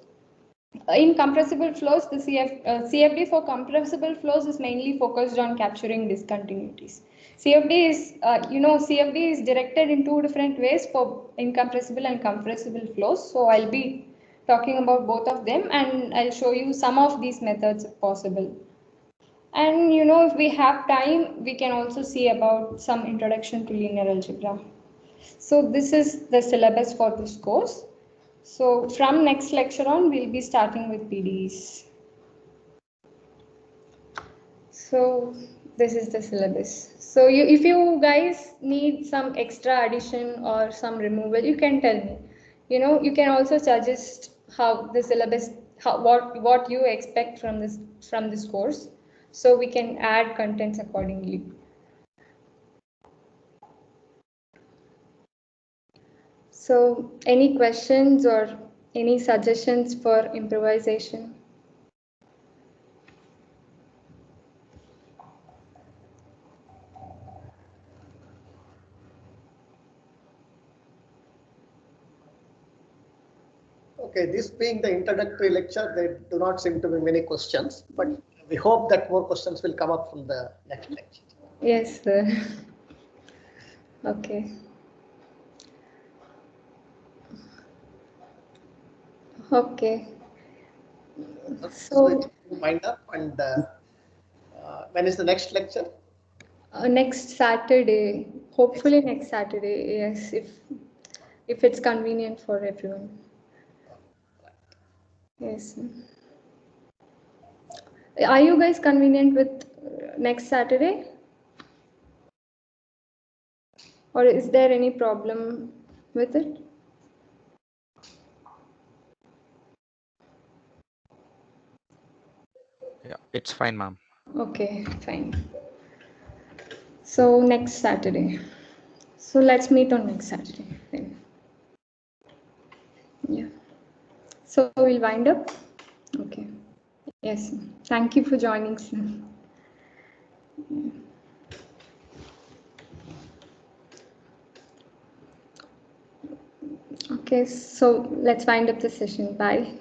Speaker 1: In compressible flows, the CFD for compressible flows is mainly focused on capturing discontinuities. CFD is, CFD is directed in 2 different ways for incompressible and compressible flows. So I'll be talking about both of them, and I'll show you some of these methods if possible. And if we have time, we can also see about some introduction to linear algebra. So this is the syllabus for this course. So from next lecture on, we'll be starting with PDEs. So this is the syllabus. So if you guys need some extra addition or some removal, you can tell me. You can also suggest how the syllabus, what you expect from this course, so we can add contents accordingly. So any questions or any suggestions for improvisation?
Speaker 2: Okay, this being the introductory lecture, there do not seem to be many questions, but we hope that more questions will come up from the next lecture.
Speaker 1: Yes, sir. Okay. Okay. So
Speaker 2: Wind up, and when is the next lecture?
Speaker 1: Next Saturday, hopefully next Saturday. Yes, if it's convenient for everyone. Yes. Are you guys convenient with next Saturday? Or is there any problem with it?
Speaker 4: Yeah, it's fine, ma'am.
Speaker 1: Okay, fine. So next Saturday. So let's meet on next Saturday then. Yeah. So we'll wind up. Okay. Yes. Thank you for joining, sir. Okay, so let's wind up the session. Bye.